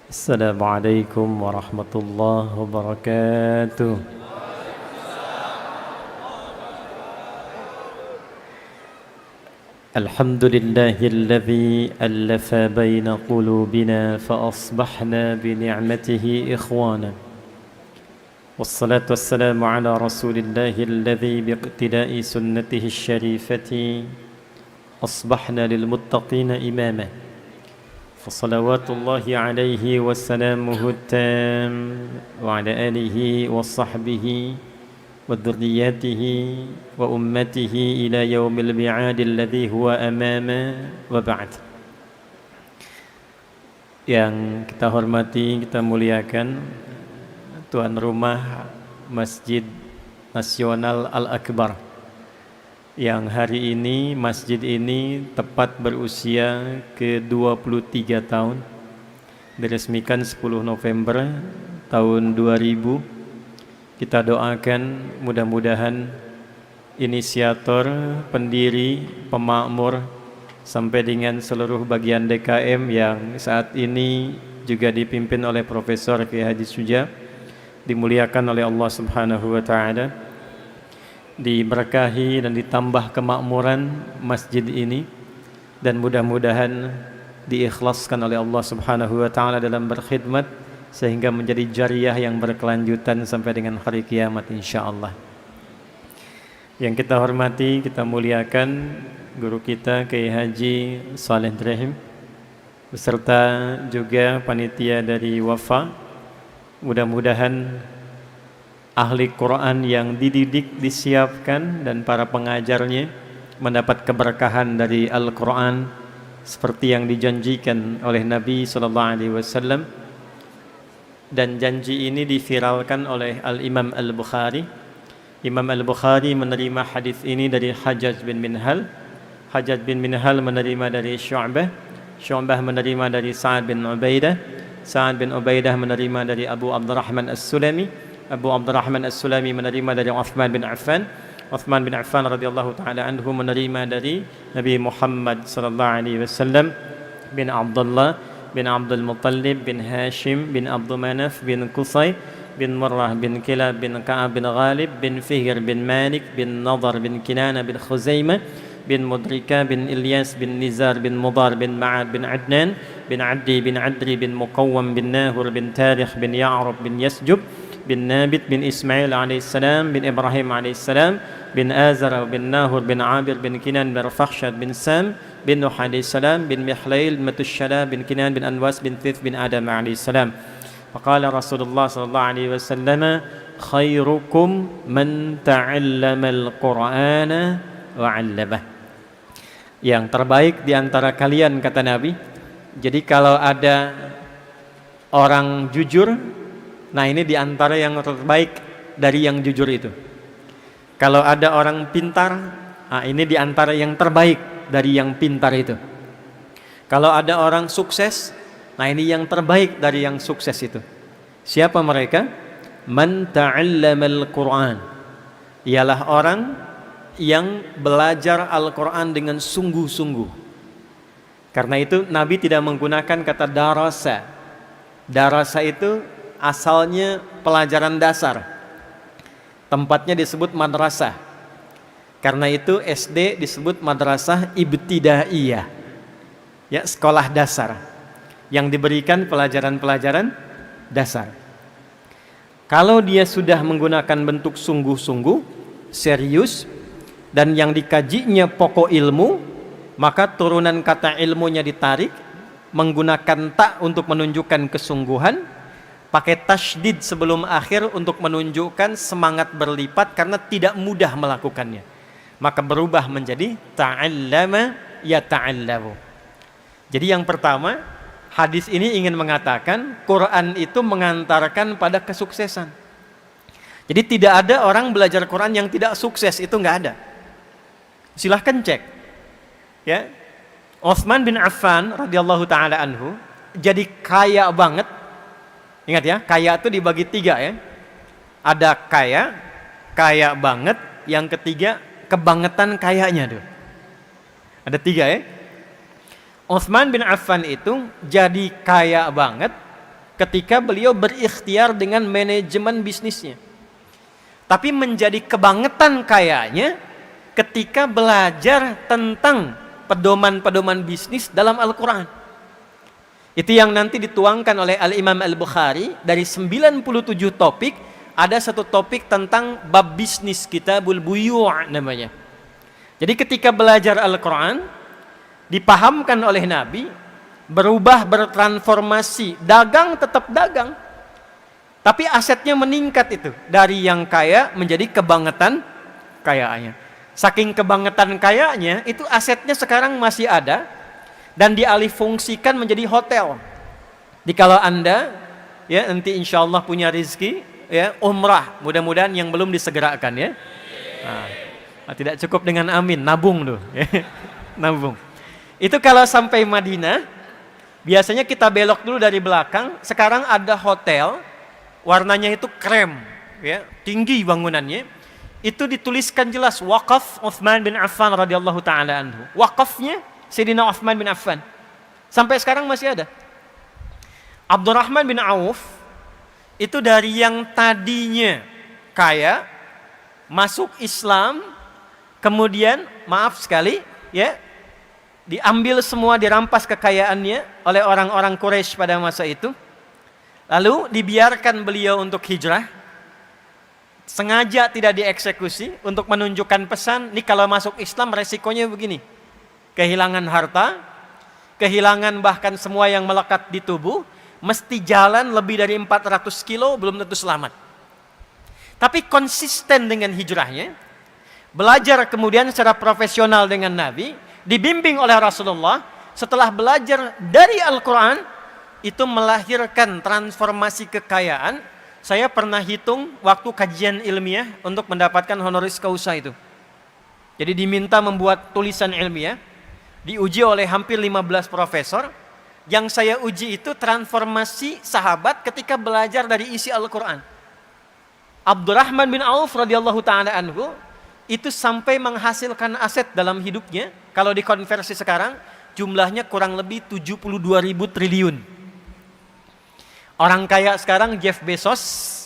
السلام عليكم ورحمة الله وبركاته. الحمد لله الذي ألف بين قلوبنا فأصبحنا بنعمته إخوانا، والصلاة والسلام على رسول الله الذي باقتداء سنته الشريفة أصبحنا للمتقين إماما، فصلوات الله عليه وسلامه التام وعلى آله وصحبه وذرياته وأمته إلى يوم الميعاد الذي هو أمامه وبعد. Yang kita hormati, kita muliakan tuan rumah Masjid Nasional Al-Akbar, yang hari ini masjid ini tepat berusia ke-23 tahun, diresmikan 10 November tahun 2000. Kita doakan mudah-mudahan inisiator, pendiri, pemakmur sampai dengan seluruh bagian DKM yang saat ini juga dipimpin oleh Profesor Kiai Haji Suja, dimuliakan oleh Allah Subhanahu wa taala, diberkahi dan ditambah kemakmuran masjid ini, dan mudah-mudahan diikhlaskan oleh Allah Subhanahu wa taala dalam berkhidmat sehingga menjadi jariah yang berkelanjutan sampai dengan hari kiamat insyaallah. Yang kita hormati, kita muliakan guru kita Kiai Haji Saleh Ibrahim beserta juga panitia dari Wafa. Mudah-mudahan ahli Quran yang dididik, disiapkan, dan para pengajarnya mendapat keberkahan dari Al-Quran seperti yang dijanjikan oleh Nabi SAW. Dan janji ini diviralkan oleh Al-Imam Al-Bukhari. Imam Al-Bukhari menerima hadis ini dari Hajjaj bin Minhal. Hajjaj bin Minhal menerima dari Syu'bah. Syu'bah menerima dari Sa'ad bin Ubaidah. Sa'ad bin Ubaidah menerima dari Abu Abdurrahman As-Sulami. Abu Abdurrahman As-Sulami menerima dari Uthman bin Affan. Uthman bin Affan radhiyallahu taala anhu menerima dari Nabi Muhammad sallallahu alaihi wasallam bin Abdullah bin Abdul Muttalib bin Hashim bin Abdul Manaf bin Qusay bin Murrah bin Kilab bin Ka'ab bin Ghalib bin Fihr bin Malik bin Nadar bin Kinana bin Khuzaimah bin Mudrika bin Ilyas bin Nizar bin Mudar bin Ma'ad bin Adnan bin Addi bin Adri bin Muqawwam bin Nahur bin Tarikh bin Ya'rub bin Yasjub bin Nabit bin Ismail alaihissalam bin Ibrahim alaihissalam bin Azar bin Nahur bin Abir bin Kinan bin Rafakhshad bin Sam bin Nuh alaihissalam bin Mihlail Matushala bin Kinan bin Anwas bin Thith bin Adam alaihissalam. Faqala Rasulullah sallallahu alaihi wasallam, khairukum man ta'allama al-Qur'ana wa 'allamah. Yang terbaik di antara kalian, kata Nabi. Jadi kalau ada orang jujur, nah ini di antara yang terbaik dari yang jujur itu. Kalau ada orang pintar, nah ini di antara yang terbaik dari yang pintar itu. Kalau ada orang sukses, nah ini yang terbaik dari yang sukses itu. Siapa mereka? Man ta'allamal Qur'an. Ialah orang yang belajar Al-Quran dengan sungguh-sungguh. Karena itu Nabi tidak menggunakan kata darasa. Darasa itu asalnya pelajaran dasar. Tempatnya disebut madrasah. Karena itu SD disebut madrasah ibtidaiyah. Ya, sekolah dasar yang diberikan pelajaran-pelajaran dasar. Kalau dia sudah menggunakan bentuk sungguh-sungguh, serius, dan yang dikajinya pokok ilmu, maka turunan kata ilmunya ditarik, menggunakan ta untuk menunjukkan kesungguhan, pakai tasydid sebelum akhir untuk menunjukkan semangat berlipat karena tidak mudah melakukannya. Maka berubah menjadi ta'allama yata'allamu. Jadi yang pertama, hadis ini ingin mengatakan Quran itu mengantarkan pada kesuksesan. Jadi tidak ada orang belajar Quran yang tidak sukses, itu nggak ada. Silahkan cek. Ya, Utsman bin Affan radhiyallahu taala anhu jadi kaya banget. Ingat ya, kaya itu dibagi tiga ya. Ada kaya, kaya banget. Yang ketiga, kebangetan kayanya tuh. Ada tiga ya. Utsman bin Affan itu jadi kaya banget ketika beliau berikhtiar dengan manajemen bisnisnya. Tapi menjadi kebangetan kayanya ketika belajar tentang pedoman-pedoman bisnis dalam Al-Quran. Itu yang nanti dituangkan oleh Al-Imam Al-Bukhari. Dari 97 topik, ada satu topik tentang bab bisnis, Kitabul Buyu' namanya. Jadi ketika belajar Al-Quran, dipahamkan oleh Nabi, berubah, bertransformasi, dagang tetap dagang, tapi asetnya meningkat itu, dari yang kaya menjadi kebangetan kayaannya. Saking kebangetan kayanya, itu asetnya sekarang masih ada dan dialihfungsikan menjadi hotel. Jadi kalau Anda ya nanti insya Allah punya rezeki ya umrah, mudah-mudahan yang belum disegerakan ya. Tidak cukup dengan amin, nabung tuh. Nabung. Itu kalau sampai Madinah, biasanya kita belok dulu dari belakang. Sekarang ada hotel, warnanya itu krem, ya, tinggi bangunannya. Itu dituliskan jelas wakaf Utsman bin Affan radhiyallahu taala anhu. Wakafnya Sayyidina Utsman bin Affan. Sampai sekarang masih ada. Abdurrahman bin Auf itu dari yang tadinya kaya masuk Islam, kemudian maaf sekali ya, diambil semua, dirampas kekayaannya oleh orang-orang Quraisy pada masa itu. Lalu dibiarkan beliau untuk hijrah. Sengaja tidak dieksekusi untuk menunjukkan pesan, ini kalau masuk Islam resikonya begini. Kehilangan harta, kehilangan bahkan semua yang melekat di tubuh, mesti jalan lebih dari 400 kilo belum tentu selamat. Tapi konsisten dengan hijrahnya, belajar kemudian secara profesional dengan Nabi, dibimbing oleh Rasulullah, setelah belajar dari Al-Quran, itu melahirkan transformasi kekayaan. Saya pernah hitung waktu kajian ilmiah untuk mendapatkan honoris causa itu. Jadi diminta membuat tulisan ilmiah, diuji oleh hampir 15 profesor. Yang saya uji itu transformasi sahabat ketika belajar dari isi Al-Quran. Abdurrahman bin Auf radhiyallahu ta'ala anhu itu sampai menghasilkan aset dalam hidupnya, kalau dikonversi sekarang jumlahnya kurang lebih 72.000 triliun. Orang kaya sekarang Jeff Bezos,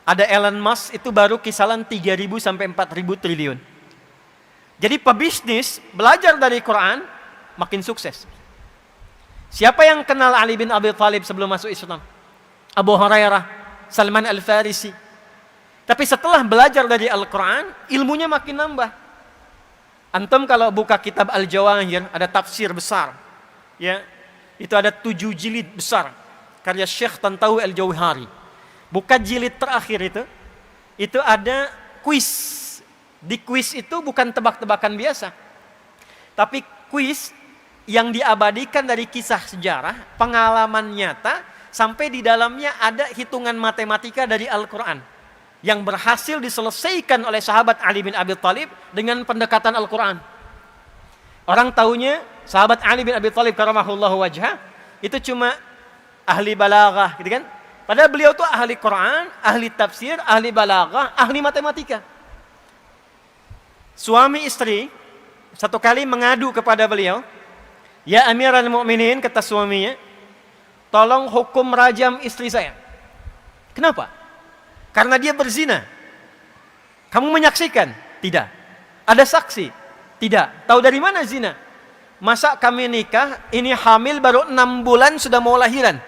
ada Elon Musk, itu baru kisaran 3.000 sampai 4.000 triliun. Jadi pebisnis belajar dari Quran makin sukses. Siapa yang kenal Ali bin Abi Thalib sebelum masuk Islam? Abu Hurairah, Salman Al-Farisi. Tapi setelah belajar dari Al-Quran, ilmunya makin nambah. Antum kalau buka kitab Al-Jawahir, ada tafsir besar. Ya, itu ada 7 jilid besar. Karya Syekh Tantawi Al-Jauhari. Buka jilid terakhir itu ada kuis. Di kuis itu bukan tebak-tebakan biasa. Tapi kuis yang diabadikan dari kisah sejarah, pengalaman nyata, sampai di dalamnya ada hitungan matematika dari Al-Quran yang berhasil diselesaikan oleh sahabat Ali bin Abi Thalib dengan pendekatan Al-Quran. Orang taunya sahabat Ali bin Abi Thalib karamahullahu wajhah itu cuma ahli balaghah, gitu kan? Padahal beliau tuh ahli Quran, ahli tafsir, ahli balaghah, ahli matematika. Suami istri satu kali mengadu kepada beliau, "Ya Amirul Mukminin," kata suaminya, "tolong hukum rajam istri saya." Kenapa? Karena dia berzina. Kamu menyaksikan? Tidak. Ada saksi? Tidak. Tahu dari mana zina? Masa kami nikah, ini hamil baru 6 bulan sudah mau lahiran.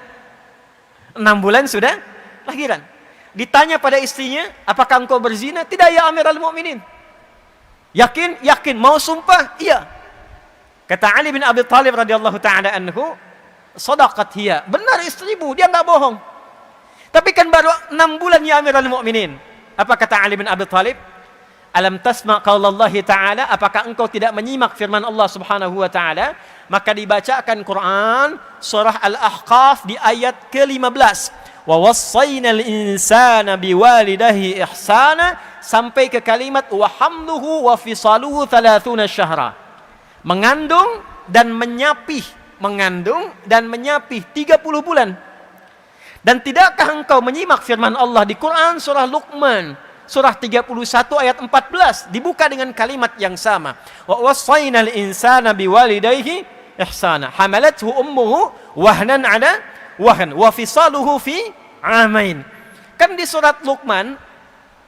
6 bulan sudah lahiran. Ditanya pada istrinya, "Apakah engkau berzina?" "Tidak ya Amirul Mukminin." "Yakin?" "Yakin." "Mau sumpah?" "Iya." Kata Ali bin Abi Thalib radhiyallahu ta'ala anhu, "Shadaqat hiya." Benar istrimu, dia enggak bohong. Tapi kan baru 6 bulan ya Amirul Mukminin. Apa kata Ali bin Abi Thalib? "Alam tasma' qaulallahi ta'ala?" Apakah engkau tidak menyimak firman Allah Subhanahu wa taala? Maka dibacakan Quran surah Al-Ahqaf di ayat ke-15. "Wa wassaynal insana biwalidayhi ihsana" sampai ke kalimat "wa hamluhu wa fisaluhu 30 syahra." Mengandung dan menyapih, mengandung dan menyapih 30 bulan. Dan tidakkah engkau menyimak firman Allah di Quran surah Luqman surah 31 ayat 14 dibuka dengan kalimat yang sama. "Wa wassaynal insana biwalidayhi ihsana hamalathu ummuhu wahnan 'ala wa fisaluhu fi amain. Kan di surat Luqman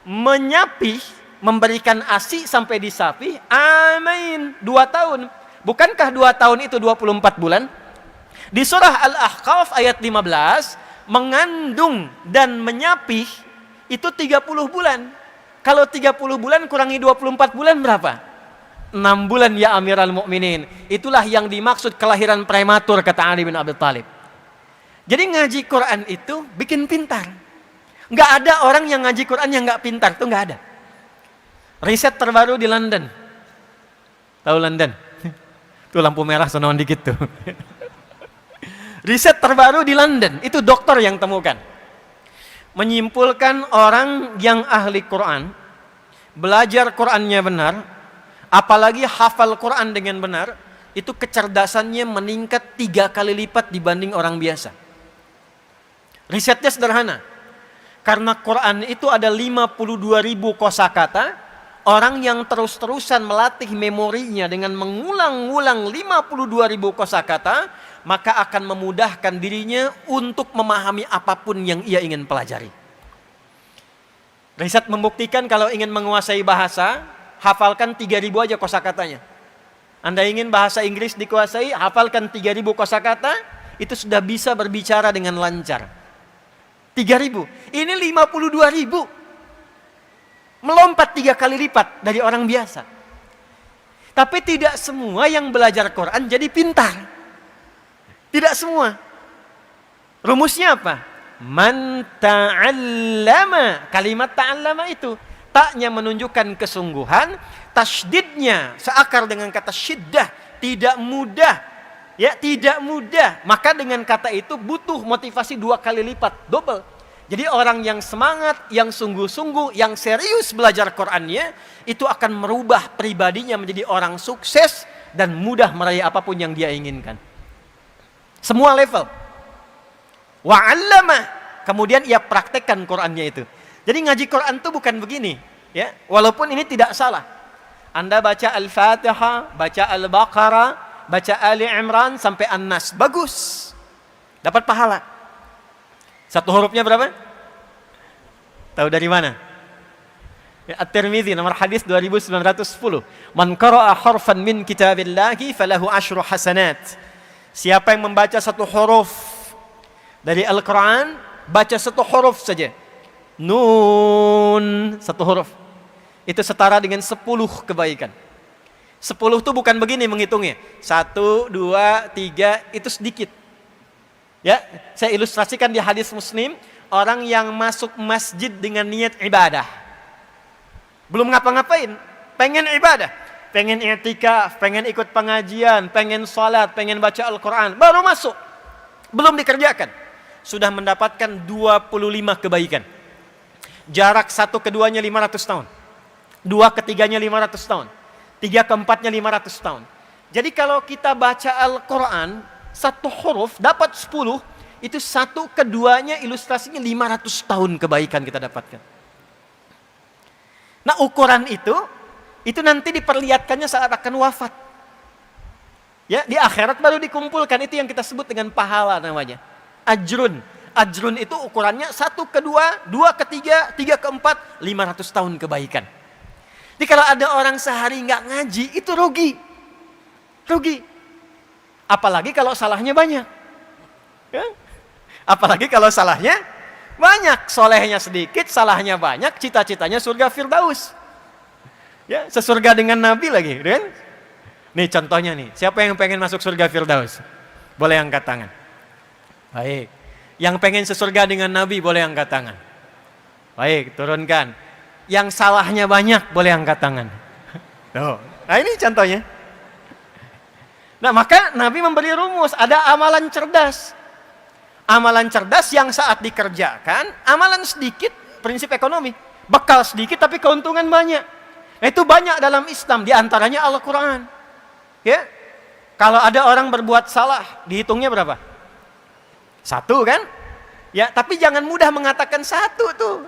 menyapih, memberikan ASI sampai disapih amain, 2 tahun. Bukankah 2 tahun itu 24 bulan? Di surah Al-Ahqaf ayat 15, mengandung dan menyapih itu 30 bulan. Kalau 30 bulan kurangi 24 bulan berapa? 6 bulan ya Amiral Mukminin. Itulah yang dimaksud kelahiran prematur, kata Ali bin Abi Thalib. Jadi ngaji Quran itu bikin pintar. Nggak ada orang yang ngaji Quran yang nggak pintar, itu nggak ada. Riset terbaru di London. Tahu London? Tuh lampu merah sonoan dikit tuh. Riset terbaru di London, itu dokter yang temukan. Menyimpulkan orang yang ahli Quran, belajar Qurannya benar, apalagi hafal Quran dengan benar, itu kecerdasannya meningkat 3 kali lipat dibanding orang biasa. Risetnya sederhana. Karena Quran itu ada 52.000 kosakata, orang yang terus-terusan melatih memorinya dengan mengulang-ulang 52.000 kosakata, maka akan memudahkan dirinya untuk memahami apapun yang ia ingin pelajari. Riset membuktikan kalau ingin menguasai bahasa, hafalkan 3.000 aja kosakatanya. Anda ingin bahasa Inggris dikuasai, hafalkan 3.000 kosakata, itu sudah bisa berbicara dengan lancar. 3.000, ini 52.000. Melompat 3 kali lipat dari orang biasa. Tapi tidak semua yang belajar Quran jadi pintar. Tidak semua. Rumusnya apa? Man ta'allama. Kalimat ta'allama itu taknya menunjukkan kesungguhan, tasydidnya seakar dengan kata syiddah, tidak mudah. Ya, tidak mudah. Maka dengan kata itu butuh motivasi 2 kali lipat, double. Jadi orang yang semangat, yang sungguh-sungguh, yang serius belajar Qur'annya, itu akan merubah pribadinya menjadi orang sukses dan mudah meraih apapun yang dia inginkan. Semua level. Wa'allama. Kemudian ia praktekkan Qur'annya itu. Jadi ngaji Qur'an itu bukan begini, ya. Walaupun ini tidak salah. Anda baca Al-Fatihah, baca Al-Baqarah, baca Ali Imran sampai An-Nas, bagus, dapat pahala. 1 hurufnya berapa? Tahu dari mana? Ya, At-Tirmidzi nomor hadis 2910. Man qara'a harfan min kitabillahi falahu 10 hasanat. Siapa yang membaca 1 huruf dari Al-Quran, baca 1 huruf saja. Nun, 1 huruf. Itu setara dengan 10 kebaikan. 10 itu bukan begini menghitungnya. 1, 2, 3, itu sedikit. Ya, saya ilustrasikan di hadis Muslim, orang yang masuk masjid dengan niat ibadah. Belum ngapa-ngapain, pengen ibadah, pengen i'tikaf, pengen ikut pengajian, pengen salat, pengen baca Al-Qur'an, baru masuk. Belum dikerjakan, sudah mendapatkan 25 kebaikan. Jarak 1 ke 2-nya 500 tahun. 2 ke 3-nya 500 tahun. 3 ke 4-nya 500 tahun. Jadi kalau kita baca Al-Quran, 1 huruf dapat 10, itu 1 ke 2-nya ilustrasinya 500 tahun kebaikan kita dapatkan. Nah ukuran itu nanti diperlihatkannya saat akan wafat. Ya, di akhirat baru dikumpulkan, itu yang kita sebut dengan pahala namanya. Ajrun. Ajrun itu ukurannya 1 ke 2, 2 ke 3, 3 ke 4, 500 tahun kebaikan. Jadi kalau ada orang sehari nggak ngaji, itu rugi. Rugi. Apalagi kalau salahnya banyak. Ya? Apalagi kalau salahnya banyak. Solehnya sedikit, salahnya banyak, cita-citanya surga Firdaus. Ya, sesurga dengan Nabi lagi. Kan? Nih contohnya nih, siapa yang pengen masuk surga Firdaus? Boleh angkat tangan. Baik. Yang pengen sesurga dengan Nabi, boleh angkat tangan. Baik, turunkan. Yang salahnya banyak, boleh angkat tangan. Nah ini contohnya. Nah maka Nabi memberi rumus, ada amalan cerdas. Amalan cerdas yang saat dikerjakan, amalan sedikit, prinsip ekonomi. Bekal sedikit tapi keuntungan banyak. Nah itu banyak dalam Islam, diantaranya Al-Quran. Ya, kalau ada orang berbuat salah, dihitungnya berapa? 1 kan? Ya, tapi jangan mudah mengatakan 1 tuh.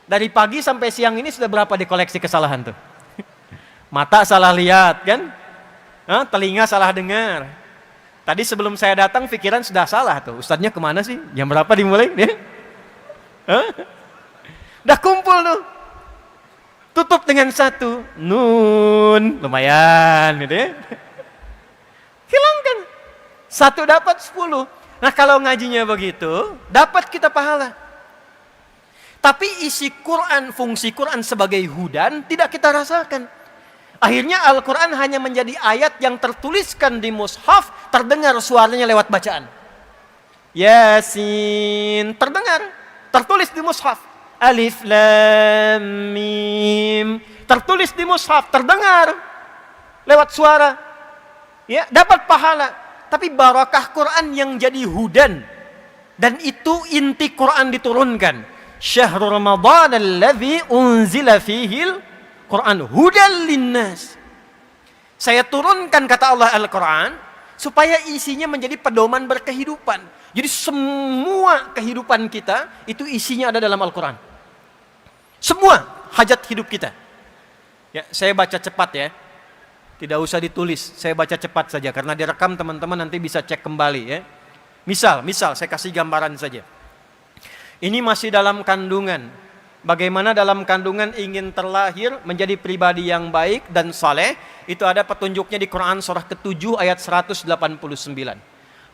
Dari pagi sampai siang ini sudah berapa dikoleksi kesalahan tuh? Mata salah lihat kan? Telinga salah dengar. Tadi sebelum saya datang pikiran sudah salah tuh. Ustadznya kemana sih? Jam berapa dimulai? Hah? Udah kumpul tuh. Tutup dengan 1 nun. Lumayan gitu ya. Hilangkan. 1 dapat 10. Nah kalau ngajinya begitu, dapat kita pahala. Tapi isi Quran, fungsi Quran sebagai hudan tidak kita rasakan. Akhirnya Al-Quran hanya menjadi ayat yang tertuliskan di mushaf, terdengar suaranya lewat bacaan. Yasin, terdengar, tertulis di mushaf. Alif Lam Mim, tertulis di mushaf, terdengar lewat suara. Ya, dapat pahala. Tapi barakah Quran yang jadi hudan. Dan itu inti Quran diturunkan. Syahrul Ramadan alladzi unzila fihil Quran hudan linnas. Saya turunkan kata Allah Al-Quran supaya isinya menjadi pedoman berkehidupan. Jadi semua kehidupan kita itu isinya ada dalam Al-Quran. Semua hajat hidup kita. Ya, saya baca cepat ya. Tidak usah ditulis, saya baca cepat saja karena direkam teman-teman nanti bisa cek kembali ya. Misal saya kasih gambaran saja. Ini masih dalam kandungan. Bagaimana dalam kandungan ingin terlahir menjadi pribadi yang baik dan saleh, itu ada petunjuknya di Quran surah ke-7 ayat 189.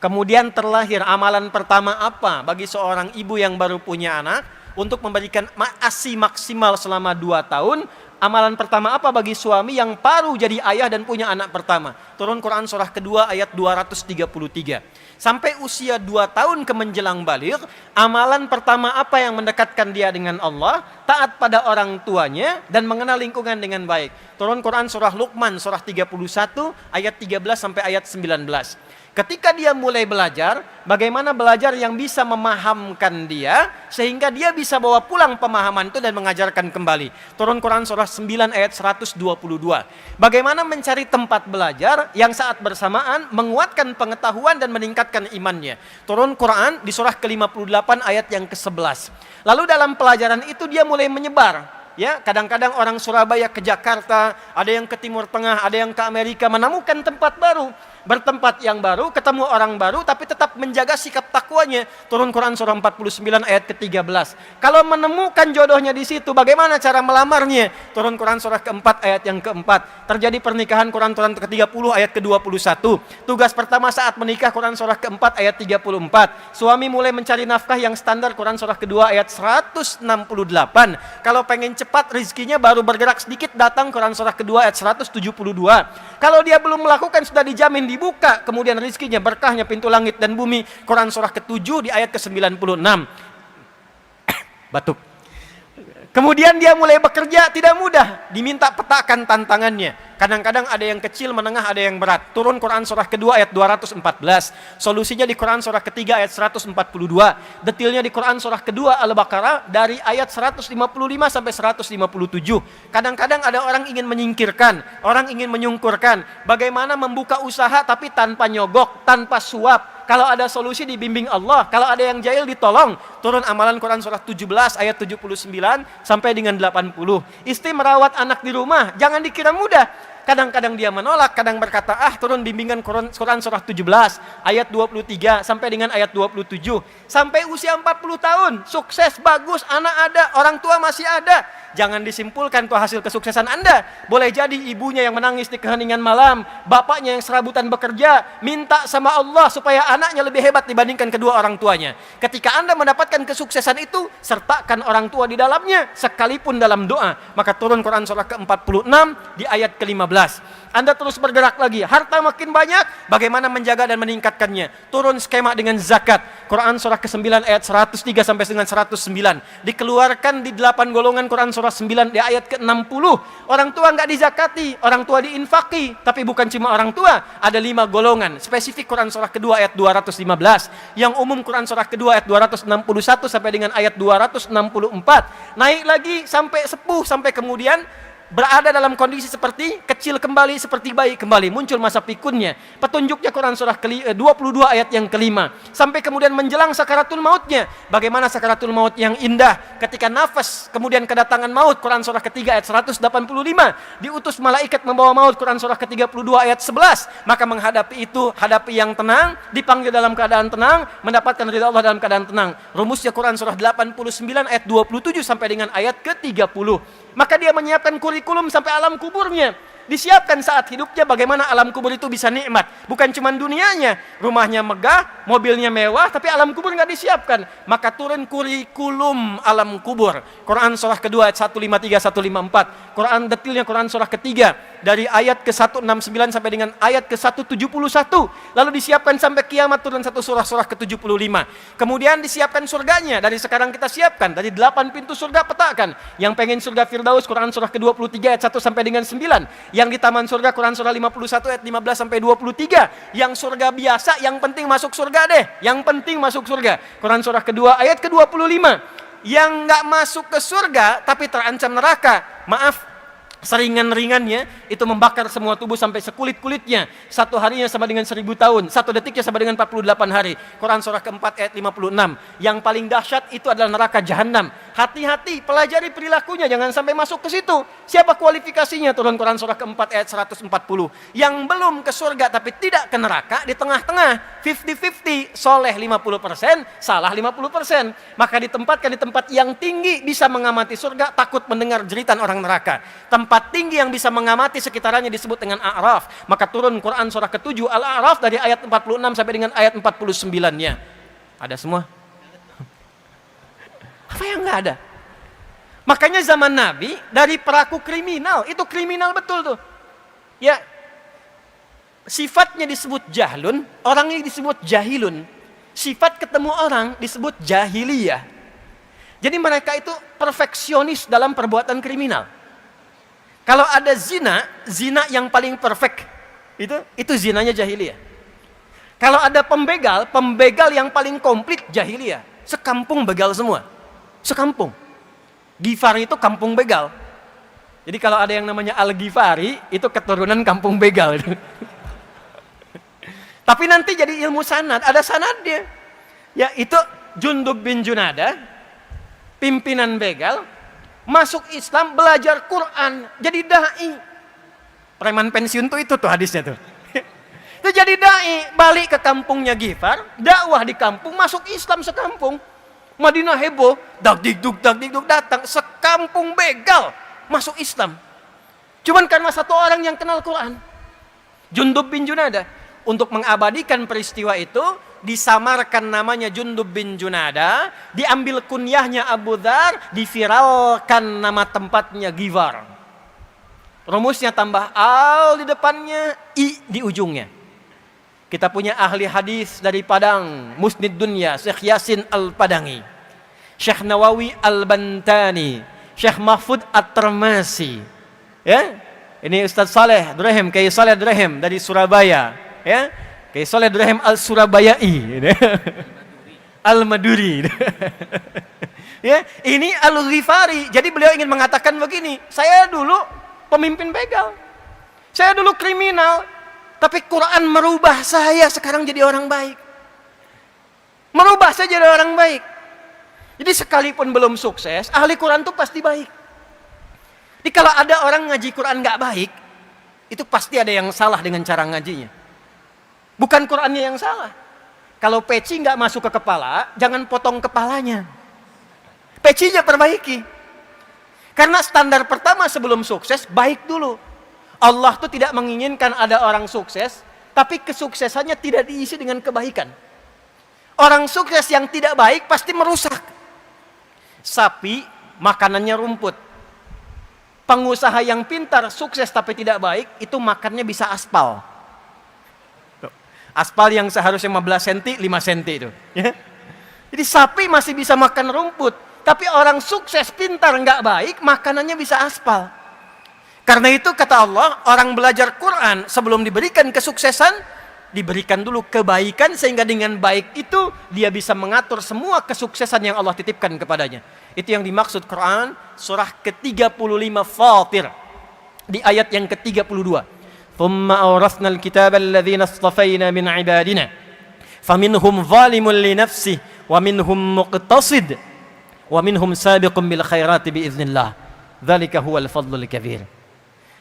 Kemudian terlahir, amalan pertama apa bagi seorang ibu yang baru punya anak untuk memberikan ASI maksimal selama 2 tahun? Amalan pertama apa bagi suami yang baru jadi ayah dan punya anak pertama? Turun Quran surah kedua ayat 233. Sampai usia 2 tahun ke menjelang baligh, amalan pertama apa yang mendekatkan dia dengan Allah? Taat pada orang tuanya dan mengenal lingkungan dengan baik. Turun Quran surah Luqman surah 31 ayat 13 sampai ayat 19. Ketika dia mulai belajar, bagaimana belajar yang bisa memahamkan dia sehingga dia bisa bawa pulang pemahaman itu dan mengajarkan kembali. Turun Quran surah 9 ayat 122. Bagaimana mencari tempat belajar yang saat bersamaan menguatkan pengetahuan dan meningkatkan imannya. Turun Quran di surah ke-58 ayat yang ke-11. Lalu dalam pelajaran itu dia mulai menyebar. Ya, kadang-kadang orang Surabaya ke Jakarta, ada yang ke Timur Tengah, ada yang ke Amerika, menemukan tempat baru. Bertempat yang baru, ketemu orang baru, tapi tetap menjaga sikap takwanya. Turun Quran surah 49 ayat ke-13. Kalau menemukan jodohnya di situ, bagaimana cara melamarnya? Turun Quran surah ke-4 ayat yang ke-4. Terjadi pernikahan Quran ke-30 ayat ke-21. Tugas pertama saat menikah Quran surah ke-4 ayat 34. Suami mulai mencari nafkah yang standar Quran surah kedua ayat 168. Kalau pengen cepat rezekinya baru bergerak sedikit datang Quran surah kedua ayat 172. Kalau dia belum melakukan sudah dijamin dibuka, kemudian rezekinya, berkahnya, pintu langit dan bumi. Quran surah ke-7 di ayat ke-96. Batuk. Kemudian dia mulai bekerja, tidak mudah, diminta petakan tantangannya. Kadang-kadang ada yang kecil, menengah, ada yang berat. Turun Quran surah kedua ayat 214. Solusinya di Quran surah ketiga ayat 142. Detailnya di Quran surah kedua Al-Baqarah dari ayat 155 sampai 157. Kadang-kadang ada orang ingin menyingkirkan, orang ingin menyungkurkan. Bagaimana membuka usaha tapi tanpa nyogok, tanpa suap. Kalau ada solusi dibimbing Allah, kalau ada yang jahil ditolong. Turun amalan Quran surah 17 ayat 79 sampai dengan 80. Istri merawat anak di rumah, jangan dikira mudah. Kadang-kadang dia menolak, kadang berkata, turun bimbingan Quran surah 17 ayat 23 sampai dengan ayat 27. Sampai usia 40 tahun, sukses, bagus, anak ada, orang tua masih ada. Jangan disimpulkan itu hasil kesuksesan Anda. Boleh jadi ibunya yang menangis di keheningan malam, bapaknya yang serabutan bekerja, minta sama Allah supaya anaknya lebih hebat dibandingkan kedua orang tuanya. Ketika Anda mendapatkan kesuksesan itu, sertakan orang tua di dalamnya, sekalipun dalam doa. Maka turun Quran surah ke-46 di ayat ke-15. Anda terus bergerak lagi, harta makin banyak, bagaimana menjaga dan meningkatkannya. Turun skema dengan zakat. Quran surah ke-9 ayat 103 sampai dengan 109. Dikeluarkan di 8 golongan Quran surah 9 di ayat ke-60. Orang tua enggak dizakati, orang tua diinfaki. Tapi bukan cuma orang tua, ada 5 golongan. Spesifik Quran surah kedua ayat 215. Yang umum Quran surah kedua ayat 261 sampai dengan ayat 264. Naik lagi sampai sepuh, sampai kemudian berada dalam kondisi seperti kecil kembali, seperti bayi kembali, muncul masa pikunnya. Petunjuknya Quran surah 22 ayat yang kelima. Sampai kemudian menjelang sakaratul mautnya. Bagaimana sakaratul maut yang indah ketika nafas, kemudian kedatangan maut, Quran surah ketiga ayat 185. Diutus malaikat membawa maut, Quran surah ke-32 ayat 11. Maka menghadapi itu, hadapi yang tenang, dipanggil dalam keadaan tenang, mendapatkan ridha Allah dalam keadaan tenang. Rumusnya Quran surah 89 ayat 27 sampai dengan ayat ke-30. Maka dia menyiapkan kurikulum sampai alam kuburnya. Disiapkan saat hidupnya bagaimana alam kubur itu bisa nikmat. Bukan cuma dunianya, rumahnya megah, mobilnya mewah, tapi alam kubur nggak disiapkan. Maka turun kurikulum alam kubur. Quran surah kedua ayat 153, 154. Quran detilnya Quran surah ketiga dari ayat ke-169 sampai dengan ayat ke-171. Lalu disiapkan sampai kiamat turun satu surah ke-75. Kemudian disiapkan surganya. Dari sekarang kita siapkan. Dari 8 pintu surga petakan. Yang pengen surga Firdaus, Quran surah ke-23 ayat 1 sampai dengan 9. Yang di taman surga, Quran surah 51 ayat 15 sampai 23. Yang surga biasa, yang penting masuk surga deh. Yang penting masuk surga. Quran surah kedua ayat ke-25. Yang nggak masuk ke surga tapi terancam neraka. Maaf, seringan-ringannya itu membakar semua tubuh sampai sekulit-kulitnya. Satu harinya sama dengan 1000 tahun. Satu detiknya sama dengan 48 hari. Quran surah keempat ayat 56. Yang paling dahsyat itu adalah neraka jahanam. Hati-hati, pelajari perilakunya, jangan sampai masuk ke situ. Siapa kualifikasinya? Turun Quran surah keempat ayat 140. Yang belum ke surga tapi tidak ke neraka, di tengah-tengah, 50-50, soleh 50%, salah 50%. Maka ditempatkan di tempat yang tinggi, bisa mengamati surga, takut mendengar jeritan orang neraka. Tempat tinggi yang bisa mengamati sekitarannya disebut dengan A'raf. Maka turun Quran surah ke-7 Al-A'raf dari ayat 46 sampai dengan ayat 49-nya. Ada semua? Apa yang enggak ada? Makanya zaman Nabi dari pelaku kriminal, itu kriminal betul tuh. Ya. Sifatnya disebut jahlun, orangnya disebut jahilun. Sifat ketemu orang disebut jahiliyah. Jadi mereka itu perfeksionis dalam perbuatan kriminal. Kalau ada zina, zina yang paling perfect itu zinanya jahiliyah. Kalau ada pembegal, pembegal yang paling komplit jahiliyah. Sekampung begal semua. Sekampung. Ghifari itu kampung begal. Jadi kalau ada yang namanya Al-Ghifari, itu keturunan kampung begal. Tapi nanti jadi ilmu sanad, ada sanadnya. Ya, itu Jundub bin Junada, pimpinan begal, masuk Islam, belajar Quran, jadi da'i. Preman pensiun tuh itu tuh hadisnya tuh. Itu jadi da'i, balik ke kampungnya Ghifar, dakwah di kampung, masuk Islam sekampung. Madinah heboh, dak dikduk datang, sekampung begal masuk Islam. Cuman karena satu orang yang kenal Quran, Jundub bin Junada. Untuk mengabadikan peristiwa itu, disamarkan namanya Jundub bin Junada, diambil kunyahnya Abu Dzar, diviralkan nama tempatnya Ghifar. Rumusnya tambah al di depannya, i di ujungnya. Kita punya ahli hadis dari Padang, Musnid Dunya, Syekh Yasin Al-Padangi, Syekh Nawawi Al-Bantani, Syekh Mahfud At-Termasi. Ya, ini Ustaz Saleh Durhem, Kiai Saleh Durhem dari Surabaya. Ya, Kiai Saleh Durhem Al-Surabayai, Al-Maduri. Ya, ini Al-Ghifari. Jadi beliau ingin mengatakan begini, saya dulu pemimpin begal, saya dulu kriminal, tapi Quran merubah saya sekarang jadi orang baik. Merubah saya jadi orang baik. Jadi sekalipun belum sukses, ahli Quran itu pasti baik. Jadi kalau ada orang ngaji Quran nggak baik, itu pasti ada yang salah dengan cara ngajinya. Bukan Qurannya yang salah. Kalau peci nggak masuk ke kepala, jangan potong kepalanya. Pecinya perbaiki. Karena standar pertama sebelum sukses, baik dulu. Allah tuh tidak menginginkan ada orang sukses, tapi kesuksesannya tidak diisi dengan kebaikan. Orang sukses yang tidak baik pasti merusak. Sapi, makanannya rumput. Pengusaha yang pintar, sukses tapi tidak baik, itu makannya bisa aspal. Aspal yang seharusnya 15 cm, 5 cm itu. Ya. Jadi sapi masih bisa makan rumput. Tapi orang sukses, pintar, nggak baik, makanannya bisa aspal. Karena itu kata Allah, orang belajar Quran sebelum diberikan kesuksesan, diberikan dulu kebaikan, sehingga dengan baik itu dia bisa mengatur semua kesuksesan yang Allah titipkan kepadanya. Itu yang dimaksud Quran surah ke-35 Fatir. di ayat yang ke-32. Thumma awrathna al-kitaba alladhina istafayna min ibadina faminhum zalimun li nafsihi wa minhum muqtasid wa minhum sabiqun bil khairati biiznillah. Dzalika huwal fadlul kabir.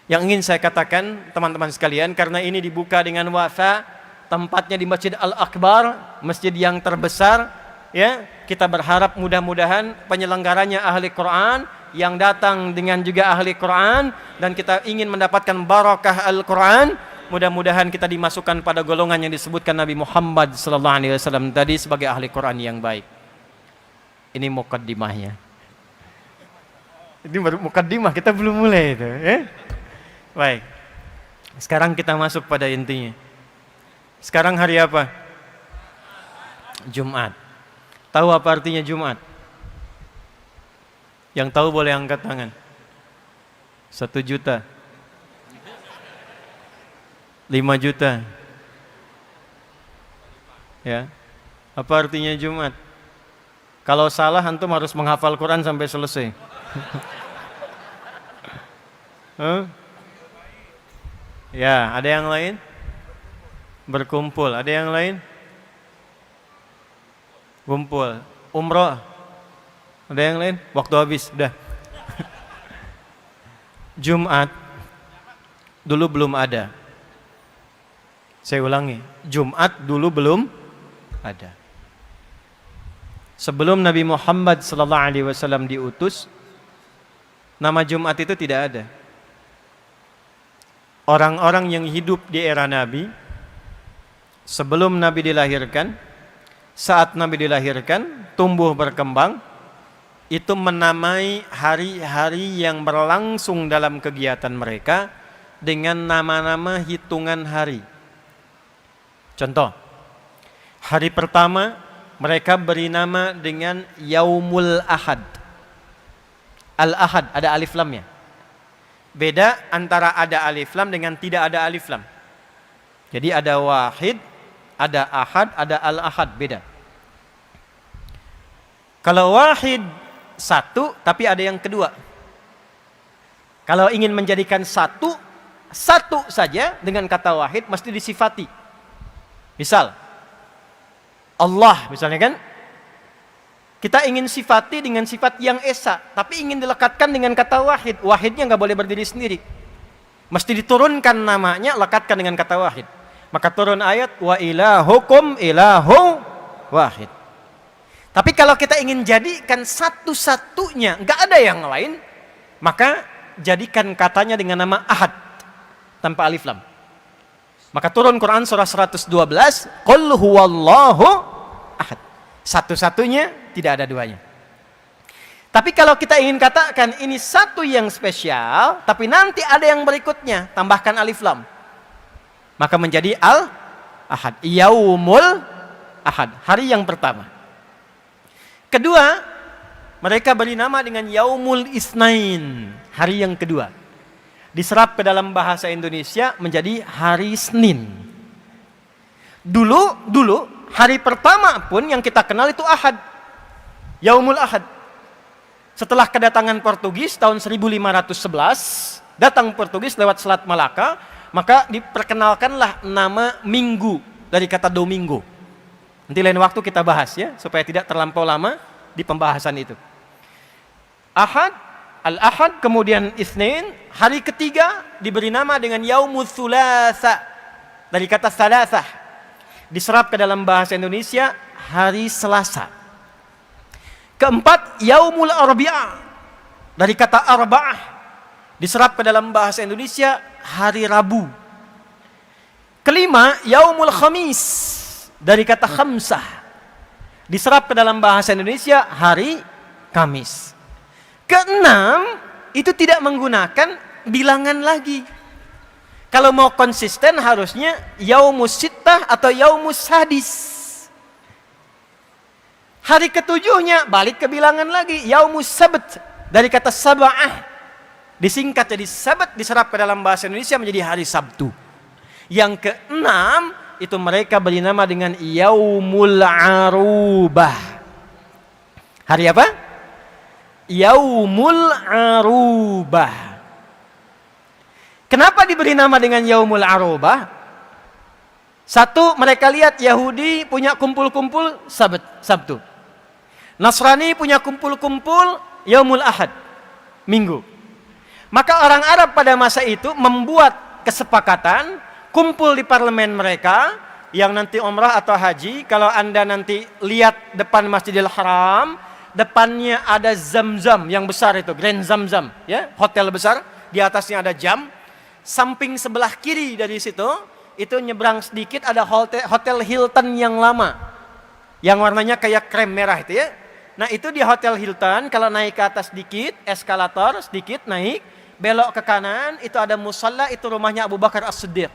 Yang ingin saya katakan teman-teman sekalian, karena ini dibuka dengan wafa, tempatnya di Masjid Al-Akbar, masjid yang terbesar, ya, kita berharap mudah-mudahan penyelenggaranya ahli Quran, yang datang dengan juga ahli Quran, dan kita ingin mendapatkan barakah Al-Quran. Mudah-mudahan kita dimasukkan pada golongan yang disebutkan Nabi Muhammad SAW tadi sebagai ahli Quran yang baik. Ini mukaddimahnya. Ini baru mukaddimah, kita belum mulai itu, ya? Baik. Sekarang kita masuk pada intinya. Sekarang hari apa? Jumat. Tahu apa artinya Jumat? Yang tahu boleh angkat tangan. 1 juta. 5 juta. Ya. Apa artinya Jumat? Kalau salah antum harus menghafal Quran sampai selesai. Huh? Ya, ada yang lain? Berkumpul. Ada yang lain? Kumpul. Umroh. Ada yang lain? Waktu habis, udah. Jumat dulu belum ada. Saya ulangi, Jumat dulu belum ada. Sebelum Nabi Muhammad SAW diutus, nama Jumat itu tidak ada. Orang-orang yang hidup di era Nabi, sebelum Nabi dilahirkan, saat Nabi dilahirkan, tumbuh berkembang, itu menamai hari-hari yang berlangsung dalam kegiatan mereka dengan nama-nama hitungan hari. Contoh, hari pertama mereka beri nama dengan Yaumul Ahad. Al-Ahad, ada alif lamnya. Beda antara ada alif lam dengan tidak ada alif lam. Jadi ada wahid, ada ahad, ada al-ahad, beda. Kalau wahid, satu, tapi ada yang kedua. Kalau ingin menjadikan satu saja dengan kata wahid mesti disifati. Misal, Allah misalnya kan, kita ingin sifati dengan sifat yang esa, tapi ingin dilekatkan dengan kata wahid. Wahidnya nggak boleh berdiri sendiri, mesti diturunkan namanya, lekatkan dengan kata wahid. Maka turun ayat wa ilahukum ilahu wahid. Tapi kalau kita ingin jadikan satu-satunya, nggak ada yang lain, maka jadikan katanya dengan nama ahad tanpa alif lam. Maka turun Quran surah 112, qul huwallahu ahad. Satu-satunya, tidak ada duanya. Tapi kalau kita ingin katakan ini satu yang spesial, tapi nanti ada yang berikutnya, tambahkan alif lam, maka menjadi al-ahad. Yaumul ahad, hari yang pertama. Kedua, mereka beri nama dengan Yaumul Isnain, hari yang kedua. Diserap ke dalam bahasa Indonesia menjadi hari Senin. Dulu hari pertama pun yang kita kenal itu Ahad, Yaumul Ahad. Setelah kedatangan Portugis tahun 1511, datang Portugis lewat Selat Malaka, maka diperkenalkanlah nama Minggu dari kata Domingo. Nanti lain waktu kita bahas ya, supaya tidak terlampau lama di pembahasan itu. Ahad, Al-Ahad, kemudian Isnin, hari ketiga diberi nama dengan Yaumul Thulatha dari kata Thalathah. Diserap ke dalam bahasa Indonesia hari Selasa. Keempat, Yaumul Arbi'ah dari kata Arba'ah. Diserap ke dalam bahasa Indonesia hari Rabu. Kelima, Yaumul Khamis dari kata Khamsah. Diserap ke dalam bahasa Indonesia hari Kamis. Keenam, itu tidak menggunakan bilangan lagi. Kalau mau konsisten harusnya Yaumus Sittah atau Yaumus Sadis. Hari ketujuhnya balik ke bilangan lagi, Yaumus Sabt dari kata Sab'ah. Disingkat jadi Sabat, diserap ke dalam bahasa Indonesia menjadi hari Sabtu. Yang keenam, itu mereka beri nama dengan Yaumul Arubah. Hari apa? Yaumul Arubah. Kenapa diberi nama dengan Yaumul Arobah? Satu, mereka lihat Yahudi punya kumpul-kumpul Sabtu. Nasrani punya kumpul-kumpul Yaumul Ahad, Minggu. Maka orang Arab pada masa itu membuat kesepakatan kumpul di parlemen mereka, yang nanti umrah atau haji, kalau Anda nanti lihat depan Masjidil Haram, depannya ada Zam-Zam yang besar itu, Grand Zam-Zam, ya, hotel besar, di atasnya ada jam. Samping sebelah kiri dari situ, itu nyebrang sedikit ada hotel Hilton yang lama, yang warnanya kayak krem merah itu ya. Nah itu di Hotel Hilton, kalau naik ke atas sedikit, eskalator sedikit naik, belok ke kanan, itu ada musalla, itu rumahnya Abu Bakar As-Siddiq.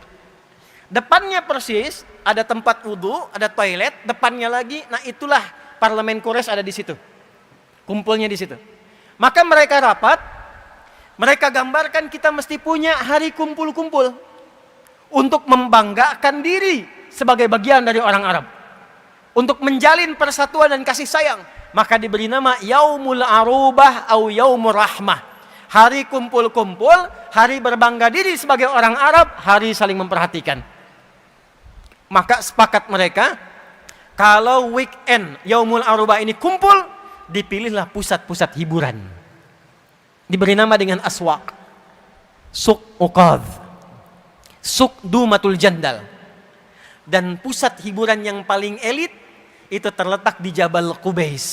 Depannya persis ada tempat wudhu, ada toilet, depannya lagi, nah itulah parlemen Quraisy ada di situ, kumpulnya di situ. Maka mereka rapat, mereka gambarkan kita mesti punya hari kumpul-kumpul untuk membanggakan diri sebagai bagian dari orang Arab, untuk menjalin persatuan dan kasih sayang. Maka diberi nama Yaumul Arubah atau Yaumur Rahmah, hari kumpul-kumpul, hari berbangga diri sebagai orang Arab, hari saling memperhatikan. Maka sepakat mereka, kalau weekend Yaumul Arubah ini kumpul, dipilihlah pusat-pusat hiburan. Diberi nama dengan Aswaq, Suq Uqadh, Suq Dumatul Jandal. Dan pusat hiburan yang paling elit itu terletak di Jabal Qubais.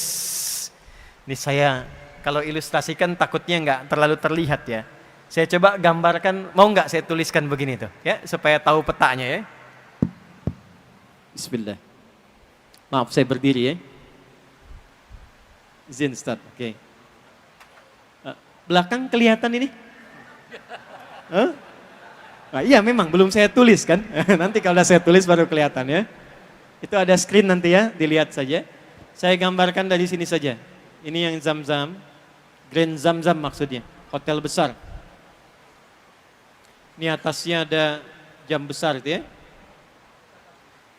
Ini saya kalau ilustrasikan takutnya nggak terlalu terlihat ya. Saya coba gambarkan, mau nggak saya tuliskan begini tuh ya, supaya tahu petanya ya. Bismillah. Maaf saya berdiri ya. Izin start. Oke. Belakang kelihatan ini? Huh? Nah, iya memang belum saya tulis kan. Nanti kalau saya tulis baru kelihatan ya. Itu ada screen nanti ya, dilihat saja. Saya gambarkan dari sini saja. Ini yang Zam-Zam, Grand Zam-Zam maksudnya, hotel besar. Ini atasnya ada jam besar itu ya.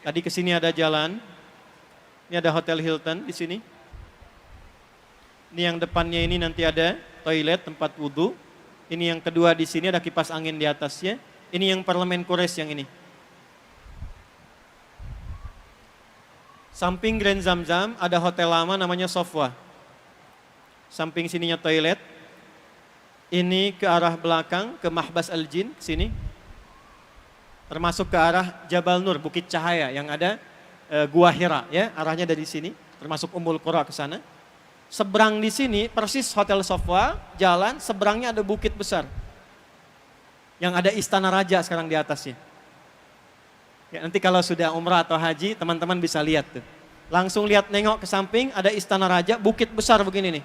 Tadi ke sini ada jalan. Ini ada Hotel Hilton di sini. Ini yang depannya ini nanti ada toilet, tempat wudhu. Ini yang kedua di sini ada kipas angin di atasnya. Ini yang parlemen Quraisy yang ini. Samping Grand Zam-Zam ada hotel lama namanya Sofwa. Samping sininya toilet. Ini ke arah belakang ke Mahbas Al-Jin sini. Termasuk ke arah Jabal Nur, Bukit Cahaya yang ada Gua Hira ya, arahnya dari sini, termasuk Ummul Qura ke sana. Seberang di sini persis Hotel Sofwa, jalan seberangnya ada bukit besar. Yang ada istana raja sekarang di atasnya. Ya, nanti kalau sudah umrah atau haji, teman-teman bisa lihat tuh. Langsung lihat nengok ke samping, ada istana raja, bukit besar begini nih.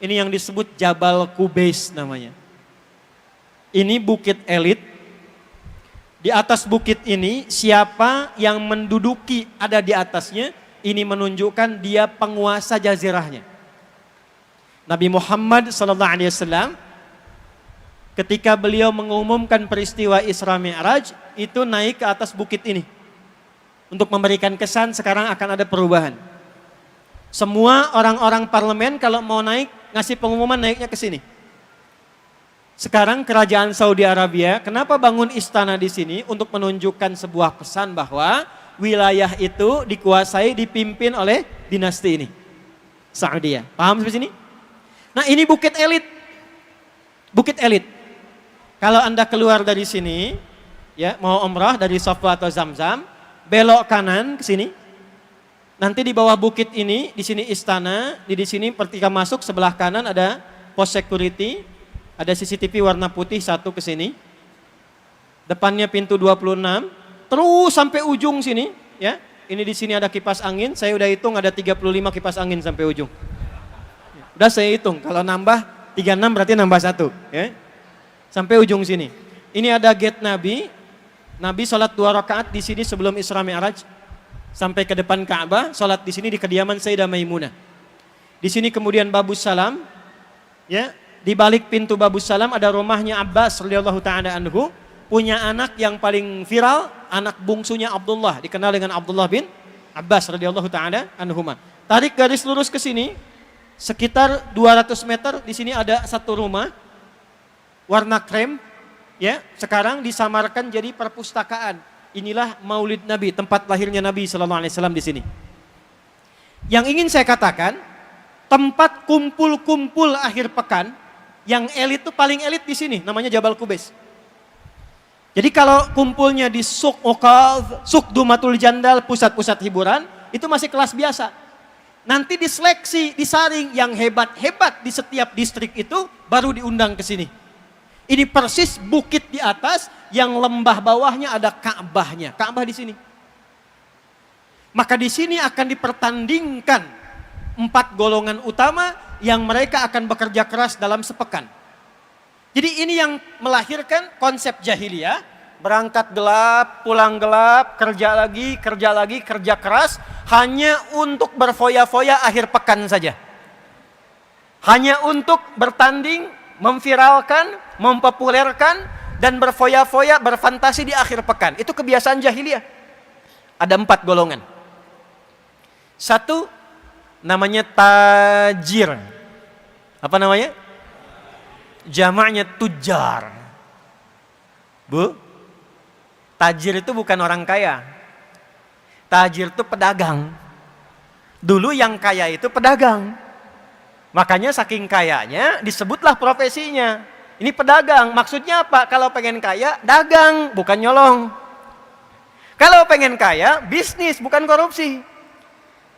Ini yang disebut Jabal Qubais namanya. Ini bukit elit. Di atas bukit ini, siapa yang menduduki ada di atasnya, ini menunjukkan dia penguasa jazirahnya. Nabi Muhammad SAW, ketika beliau mengumumkan peristiwa Isra Mi'raj, itu naik ke atas bukit ini. Untuk memberikan kesan sekarang akan ada perubahan. Semua orang-orang parlemen kalau mau naik, ngasih pengumuman naiknya ke sini. Sekarang kerajaan Saudi Arabia, kenapa bangun istana di sini? Untuk menunjukkan sebuah pesan bahwa wilayah itu dikuasai, dipimpin oleh dinasti ini. Saudi. Paham sampai sini? Nah ini bukit elit. Bukit elit. Kalau Anda keluar dari sini, ya mau umrah dari Sofwa atau Zam-Zam, belok kanan ke sini. Nanti di bawah bukit ini, di sini istana, di sini ketika masuk sebelah kanan ada pos security, ada CCTV warna putih satu ke sini. Depannya pintu 26, terus sampai ujung sini, ya. Ini di sini ada kipas angin, saya udah hitung ada 35 kipas angin sampai ujung. Udah saya hitung, kalau nambah 36 berarti nambah 1, ya. Sampai ujung sini. Ini ada gate Nabi. Nabi sholat 2 rakaat di sini sebelum Isra Mi'raj. Sampai ke depan Ka'bah, sholat di sini di kediaman Sayyidah Maimunah. Di sini kemudian Babus Salam, ya. Di balik pintu Babus Salam ada rumahnya Abbas radhiyallahu ta'ala anhu, punya anak yang paling viral, anak bungsunya Abdullah, dikenal dengan Abdullah bin Abbas radhiyallahu ta'ala anhuma. Tarik garis lurus ke sini, sekitar 200 meter, di sini ada satu rumah warna krem, ya sekarang disamarkan jadi perpustakaan. Inilah Maulid Nabi, tempat lahirnya Nabi sallallahu alaihi wasallam di sini. Yang ingin saya katakan, tempat kumpul-kumpul akhir pekan yang elit itu paling elit di sini, namanya Jabal Qubais. Jadi kalau kumpulnya di Suk Uqadh, Suk Dumatul Jandal, pusat-pusat hiburan, itu masih kelas biasa. Nanti diseleksi, disaring yang hebat-hebat di setiap distrik itu baru diundang ke sini. Ini persis bukit di atas yang lembah bawahnya ada Ka'bahnya. Ka'bah di sini. Maka di sini akan dipertandingkan 4 golongan utama yang mereka akan bekerja keras dalam sepekan. Jadi ini yang melahirkan konsep jahiliyah, berangkat gelap, pulang gelap, kerja lagi, kerja keras, hanya untuk berfoya-foya akhir pekan saja. Hanya untuk bertanding, memviralkan, mempopulerkan, dan berfoya-foya, berfantasi di akhir pekan. Itu kebiasaan jahiliyah. Ada 4 golongan. 1, namanya tajir. Apa namanya? Jamaknya tujar. Bu, tajir itu bukan orang kaya. Tajir itu pedagang. Dulu yang kaya itu pedagang. Makanya saking kayanya disebutlah profesinya. Ini pedagang. Maksudnya apa? Kalau pengen kaya, dagang, bukan nyolong. Kalau pengen kaya, bisnis, bukan korupsi.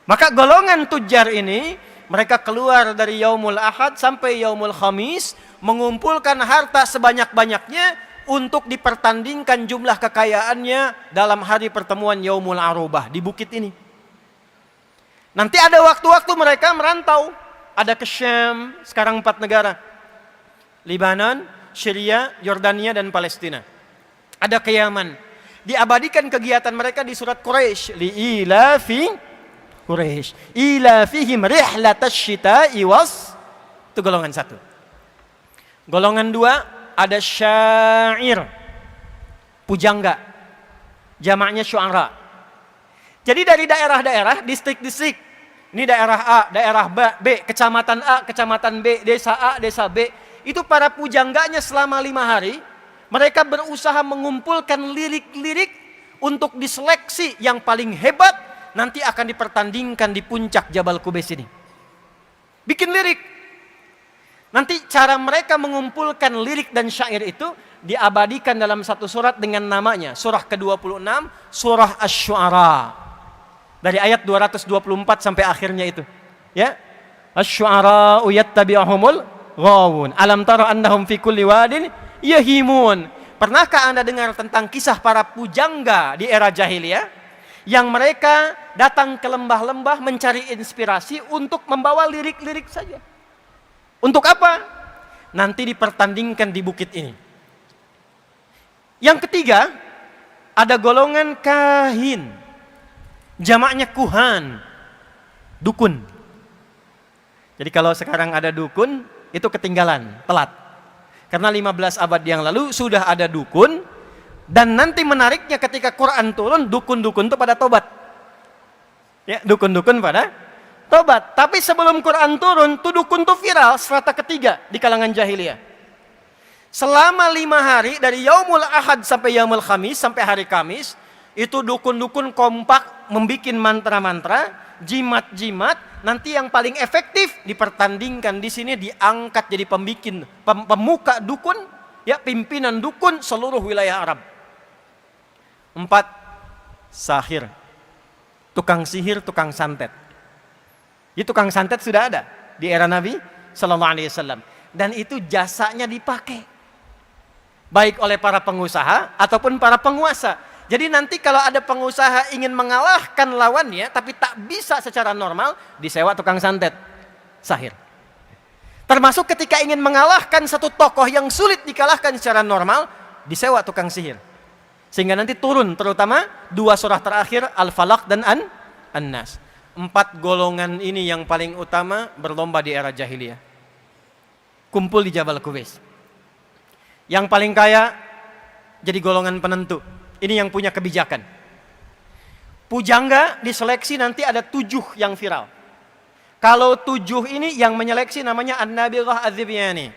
Maka golongan tujar ini, mereka keluar dari Yaumul Ahad sampai Yaumul Khamis, mengumpulkan harta sebanyak-banyaknya untuk dipertandingkan jumlah kekayaannya dalam hari pertemuan Yaumul Arubah di bukit ini. Nanti ada waktu-waktu mereka merantau. Ada ke Syam, sekarang 4 negara. Libanon, Syria, Yordania, dan Palestina. Ada ke Yaman. Diabadikan kegiatan mereka di surat Quraisy. Li'ilafi Quraisy. Ilafihim rihlatash syita'i was. Itu golongan 1. Golongan 2 ada syair, pujangga, jamaknya syu'ara. Jadi dari daerah-daerah, distrik-distrik, ini daerah A, daerah B, kecamatan A, kecamatan B, desa A, desa B, itu para pujangganya selama 5 hari, mereka berusaha mengumpulkan lirik-lirik untuk diseleksi yang paling hebat, nanti akan dipertandingkan di puncak Jabal Qubais ini. Bikin lirik. Nanti cara mereka mengumpulkan lirik dan syair itu diabadikan dalam satu surat dengan namanya. Surah ke-26, Surah Asy-Syu'ara. Dari ayat 224 sampai akhirnya itu. Ya. Asy-Syu'ara yattabi'uhumul ghawun. Alam tara annahum fi kulli wadin yahimun. Pernahkah Anda dengar tentang kisah para pujangga di era jahiliyah? Yang mereka datang ke lembah-lembah mencari inspirasi untuk membawa lirik-lirik saja. Untuk apa? Nanti dipertandingkan di bukit ini. Yang ketiga, ada golongan kahin. Jamaknya kuhan. Dukun. Jadi kalau sekarang ada dukun, itu ketinggalan, telat. Karena 15 abad yang lalu sudah ada dukun, dan nanti menariknya ketika Quran turun, dukun-dukun itu pada tobat. Ya, dukun-dukun pada tobat. Tapi sebelum Quran turun, tuh dukun tuh viral, strata ketiga di kalangan jahiliyah. Selama 5 hari, dari Yaumul Ahad sampai Yaumul Khamis, sampai hari Kamis, itu dukun-dukun kompak, membikin mantra-mantra, jimat-jimat, nanti yang paling efektif dipertandingkan di sini, diangkat jadi pemuka dukun, ya pimpinan dukun seluruh wilayah Arab. 4, sahir. Tukang sihir, tukang santet. Itu tukang santet sudah ada di era Nabi Sallallahu Alaihi Wasallam, dan itu jasanya dipakai baik oleh para pengusaha ataupun para penguasa. Jadi nanti kalau ada pengusaha ingin mengalahkan lawannya tapi tak bisa secara normal, disewa tukang santet, sahir. Termasuk ketika ingin mengalahkan satu tokoh yang sulit dikalahkan secara normal, disewa tukang sihir. Sehingga nanti turun terutama 2 surah terakhir, Al-Falaq dan An-Nas. 4 golongan ini yang paling utama berlomba di era jahiliyah. Kumpul di Jabal Qubais. Yang paling kaya jadi golongan penentu. Ini yang punya kebijakan. Pujangga diseleksi nanti ada 7 yang viral. Kalau 7 ini yang menyeleksi namanya An-Nabirah Az-Zibyani.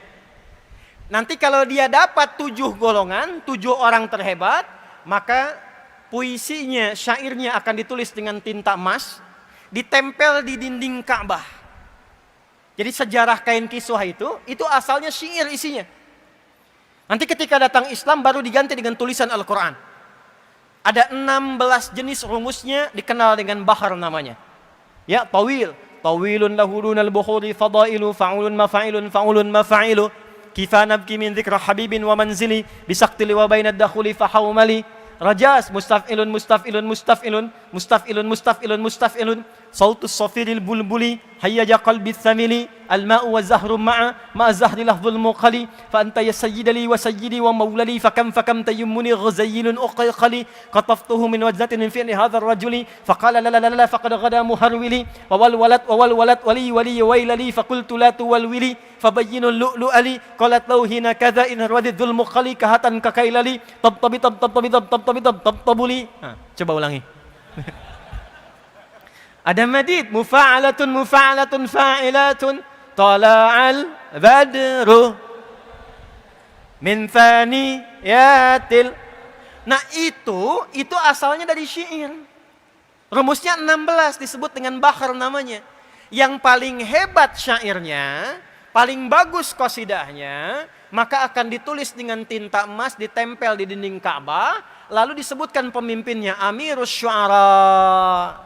Nanti kalau dia dapat 7 golongan, 7 orang terhebat, maka puisinya, syairnya akan ditulis dengan tinta emas, ditempel di dinding Ka'bah. Jadi sejarah kain kiswah itu asalnya syair isinya. Nanti ketika datang Islam baru diganti dengan tulisan Al-Quran. Ada 16 jenis rumusnya, dikenal dengan bahar namanya. Ya, tawil. Tawilun lahulunal bukhuri fadailu fa'ulun mafa'ilun fa'ulun mafa'ilu. Kifa nabki min dhikra habibin wa manzili bisaktili wa bainad dakhuli fahawmali. Rajas, mustaf'ilun, mustaf'ilun, mustaf'ilun, mustaf'ilun, mustaf'ilun, mustaf'ilun. Sautus safiril bulbuli, hayyaja qalbi thamili. Al-ma'u wa zahru ma'a zahri lahzul muqali. Fa anta ya sayyidali wa sayyidi wa mawlali. Fakam tayyumuni ghazayyilun uqayqali. Qataftuhu min wajnatin min fi'li hadha rajuli. Faqala la la la la faqad ghada muharwili. Wa wal walat wali wali wailali. Faqultu la tuwalwili. Fabayyinul lu'lu'ali. Qalat lawhina kadha in harwadidhul muqali. Kahatan kakailali. Tabtabuli. Coba ulangi. Ada madid, mufa'alatun mufa'alatun fa'ilatun tala'al badru min thaniyatil. Nah itu asalnya dari syair. Rumusnya 16 disebut dengan bahar namanya. Yang paling hebat syairnya, paling bagus qasidahnya, maka akan ditulis dengan tinta emas, ditempel di dinding Ka'bah, lalu disebutkan pemimpinnya Amirus Syu'ara.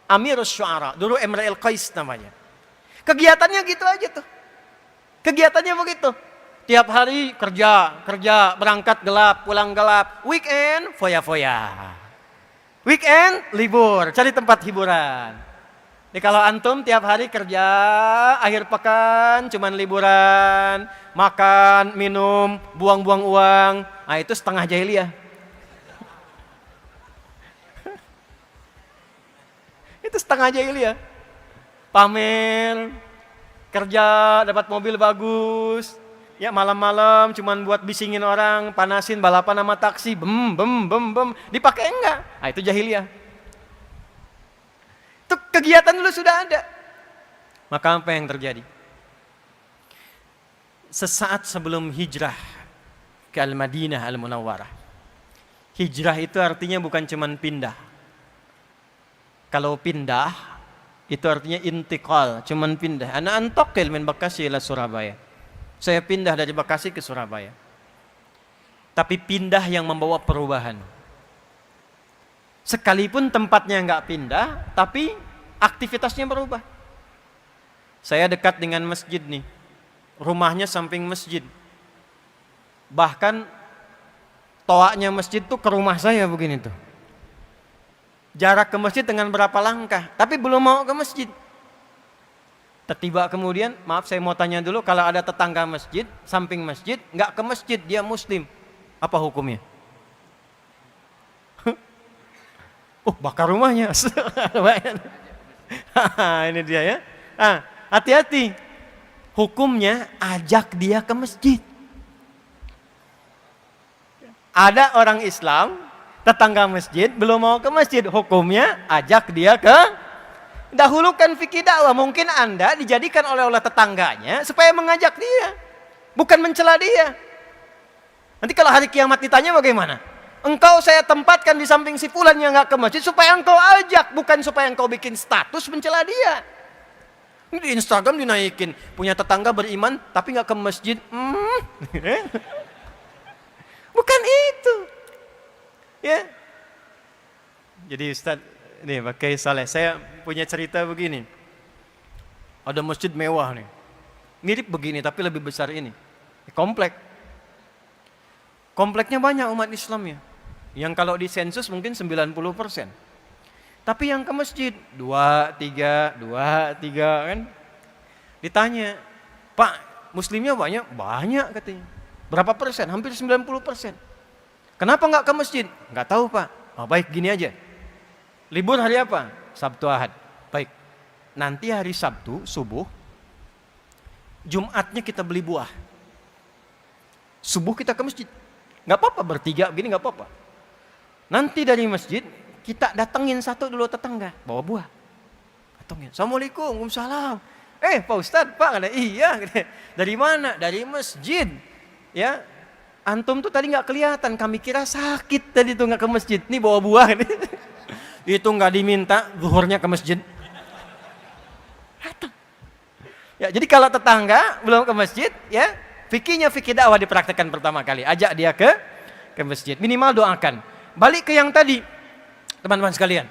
Amirus Syu'ara, dulu Imra'il Qais namanya. Kegiatannya gitu aja tuh. Kegiatannya begitu. Tiap hari kerja, berangkat gelap, pulang gelap. Weekend, foya-foya. Weekend, libur, cari tempat hiburan. Jadi kalau antum tiap hari kerja, akhir pekan cuman liburan, makan, minum, buang-buang uang, nah itu setengah jahiliyah. Itu setengah jahiliyah. Pamer, kerja, dapat mobil bagus, ya malam-malam cuman buat bisingin orang, panasin balapan sama taksi, bem, dipakai enggak? Nah itu jahiliyah. Itu kegiatan dulu sudah ada. Maka apa yang terjadi? Sesaat sebelum hijrah ke Al-Madinah Al-Munawwarah. Hijrah itu artinya bukan cuman pindah. Kalau pindah itu artinya intiqal, cuman pindah. Ana antaqil min Bekasi ila Surabaya. Saya pindah dari Bekasi ke Surabaya. Tapi pindah yang membawa perubahan. Sekalipun tempatnya enggak pindah, tapi aktivitasnya berubah. Saya dekat dengan masjid nih. Rumahnya samping masjid. Bahkan toaknya masjid tuh ke rumah saya begini tuh. Jarak ke masjid dengan berapa langkah, tapi belum mau ke masjid. Tiba kemudian, maaf saya mau tanya dulu, kalau ada tetangga masjid, samping masjid, nggak ke masjid, dia muslim, apa hukumnya? Bakar rumahnya. Ini dia ya. Hati-hati. Hukumnya ajak dia ke masjid. Ada orang Islam, tetangga masjid, belum mau ke masjid. Hukumnya ajak dia ke. Dahulukan fikih dakwah. Mungkin Anda dijadikan oleh tetangganya supaya mengajak dia, bukan mencela dia. Nanti kalau hari kiamat ditanya bagaimana? Engkau saya tempatkan di samping si fulan yang nggak ke masjid supaya engkau ajak, bukan supaya engkau bikin status mencela dia. Ini di Instagram dinaikin, punya tetangga beriman tapi nggak ke masjid. Bukan itu. Ya. Jadi Ustaz, nih pakai Saleh, saya punya cerita begini. Ada masjid mewah nih. Mirip begini tapi lebih besar ini. Komplek. Kompleknya banyak umat Islamnya. Yang kalau di sensus mungkin 90%. Tapi yang ke masjid 2, 3 kan. Ditanya, "Pak, muslimnya banyak?" Banyak katanya. Berapa persen? Hampir 90%. Kenapa enggak ke masjid? Enggak tahu, Pak. Baik, gini aja. Libur hari apa? Sabtu Ahad. Baik. Nanti hari Sabtu subuh, Jumatnya kita beli buah. Subuh kita ke masjid. Enggak apa-apa, bertiga begini enggak apa-apa. Nanti dari masjid kita datengin satu dulu tetangga, bawa buah. Datengin. Assalamualaikum, waalaikumsalam. Pak Ustadz, Pak, kata, iya. Dari mana? Dari masjid. Ya, antum tuh tadi nggak kelihatan, kami kira sakit tadi tuh nggak ke masjid. Nih bawa buah. Itu nggak diminta, zuhurnya ke masjid. Ya, jadi kalau tetangga belum ke masjid, ya fikihnya fikih dakwah dipraktekkan pertama kali. Ajak dia ke masjid. Minimal doakan. Balik ke yang tadi, teman-teman sekalian.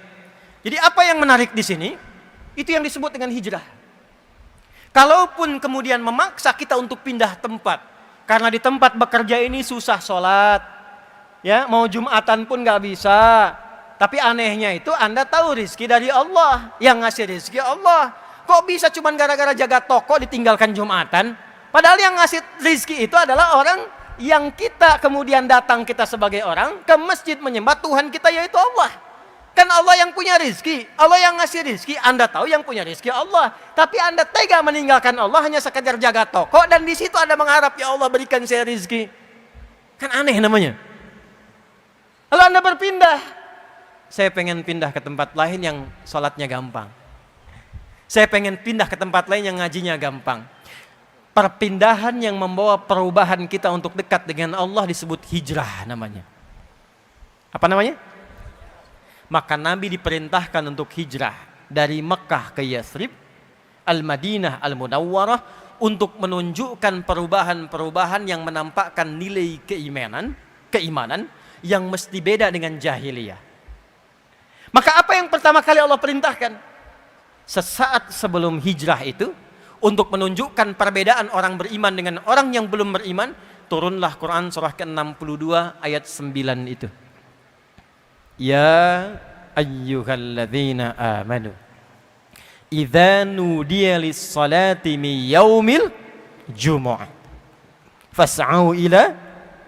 Jadi apa yang menarik di sini? Itu yang disebut dengan hijrah. Kalaupun kemudian memaksa kita untuk pindah tempat, karena di tempat bekerja ini susah sholat, ya mau Jumatan pun nggak bisa. Tapi anehnya itu Anda tahu rizki dari Allah, yang ngasih rizki Allah. Kok bisa cuman gara-gara jaga toko ditinggalkan Jumatan? Padahal yang ngasih rizki itu adalah orang yang kita kemudian datang kita sebagai orang ke masjid menyembah Tuhan kita, yaitu Allah. Kan Allah yang punya rizki, Allah yang ngasih rizki. Anda tahu yang punya rizki Allah, tapi Anda tega meninggalkan Allah hanya sekedar jaga toko, dan di situ Anda mengharap, ya Allah berikan saya rizki. Kan aneh namanya. Lalu Anda berpindah, saya pengen pindah ke tempat lain yang sholatnya gampang. Saya pengen pindah ke tempat lain yang ngajinya gampang. Perpindahan yang membawa perubahan kita untuk dekat dengan Allah disebut hijrah namanya. Apa namanya? Maka Nabi diperintahkan untuk hijrah dari Mekah ke Yathrib, Al-Madinah Al-Munawwarah, untuk menunjukkan perubahan-perubahan yang menampakkan nilai keimanan yang mesti beda dengan jahiliyah. Maka apa yang pertama kali Allah perintahkan? Sesaat sebelum hijrah itu, untuk menunjukkan perbedaan orang beriman dengan orang yang belum beriman, turunlah Quran surah ke-62 ayat 9 itu. Ya ayyuhalladzina amanu idza nudiya lis-salati min yaumil jumu'ah fas'au ila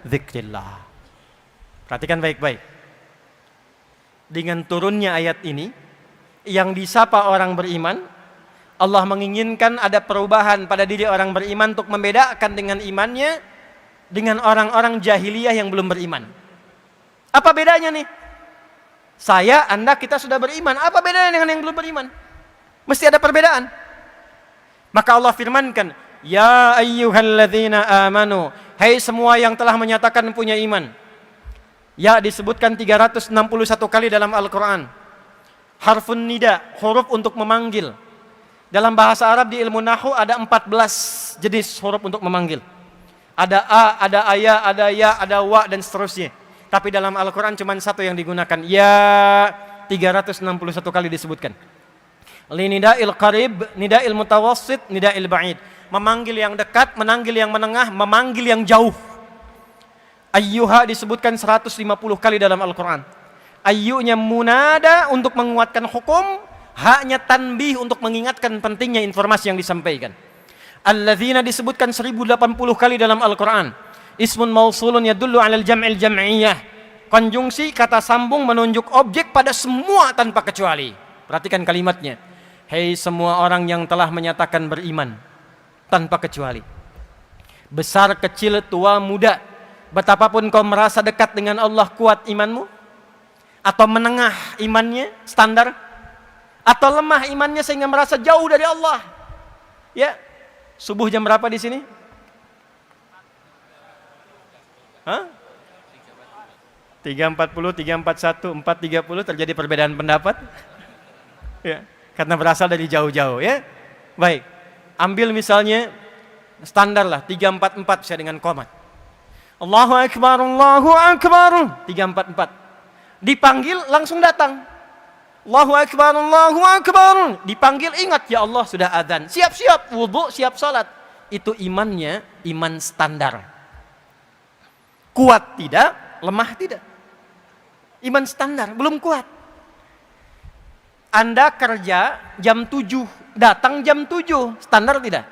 dzikrillah. Perhatikan baik-baik. Dengan turunnya ayat ini yang disapa orang beriman, Allah menginginkan ada perubahan pada diri orang beriman untuk membedakan dengan imannya dengan orang-orang jahiliyah yang belum beriman. Apa bedanya nih? Saya, Anda, kita sudah beriman. Apa bedanya dengan yang belum beriman? Mesti ada perbedaan. Maka Allah firmankan, ya ayyuhalladzina amanu, hai semua yang telah menyatakan punya iman. Ya disebutkan 361 kali dalam Al-Quran. Harfun nida, huruf untuk memanggil. Dalam bahasa Arab di ilmu Nahwu ada 14 jenis huruf untuk memanggil. Ada a, ada aya, ada ya, ada wa, dan seterusnya. Tapi dalam Al-Quran cuma satu yang digunakan. Ya 361 kali disebutkan. Li nida'il qarib, nida'il mutawassit, nida'il ba'id. Memanggil yang dekat, memanggil yang menengah, memanggil yang jauh. Ayyuha disebutkan 150 kali dalam Al-Quran. Ayyunya munada untuk menguatkan hukum, haknya tanbih untuk mengingatkan pentingnya informasi yang disampaikan. Alladzina disebutkan 1080 kali dalam Al-Quran. Ismun mausulun yadullu alal jam'il jam'iyah. Konjungsi kata sambung menunjuk objek pada semua tanpa kecuali. Perhatikan kalimatnya. Hei semua orang yang telah menyatakan beriman tanpa kecuali. Besar, kecil, tua, muda. Betapapun kau merasa dekat dengan Allah, kuat imanmu, atau menengah imannya, standar, atau lemah imannya sehingga merasa jauh dari Allah. Ya, subuh jam berapa di sini? 3.40, 3.41, 4.30 terjadi perbedaan pendapat. Ya, karena berasal dari jauh-jauh ya. Baik. Ambil misalnya standar lah 3.44 bisa dengan komat. Allahu akbar, Allahu akbar. 3.44. Dipanggil langsung datang. Allahu akbar, Allahu akbar. Dipanggil ingat ya Allah sudah adzan. Siap-siap wudu, siap salat. Itu imannya iman standar. Kuat tidak, lemah tidak. Iman standar, belum kuat. Anda kerja jam 7, datang jam 7, standar tidak?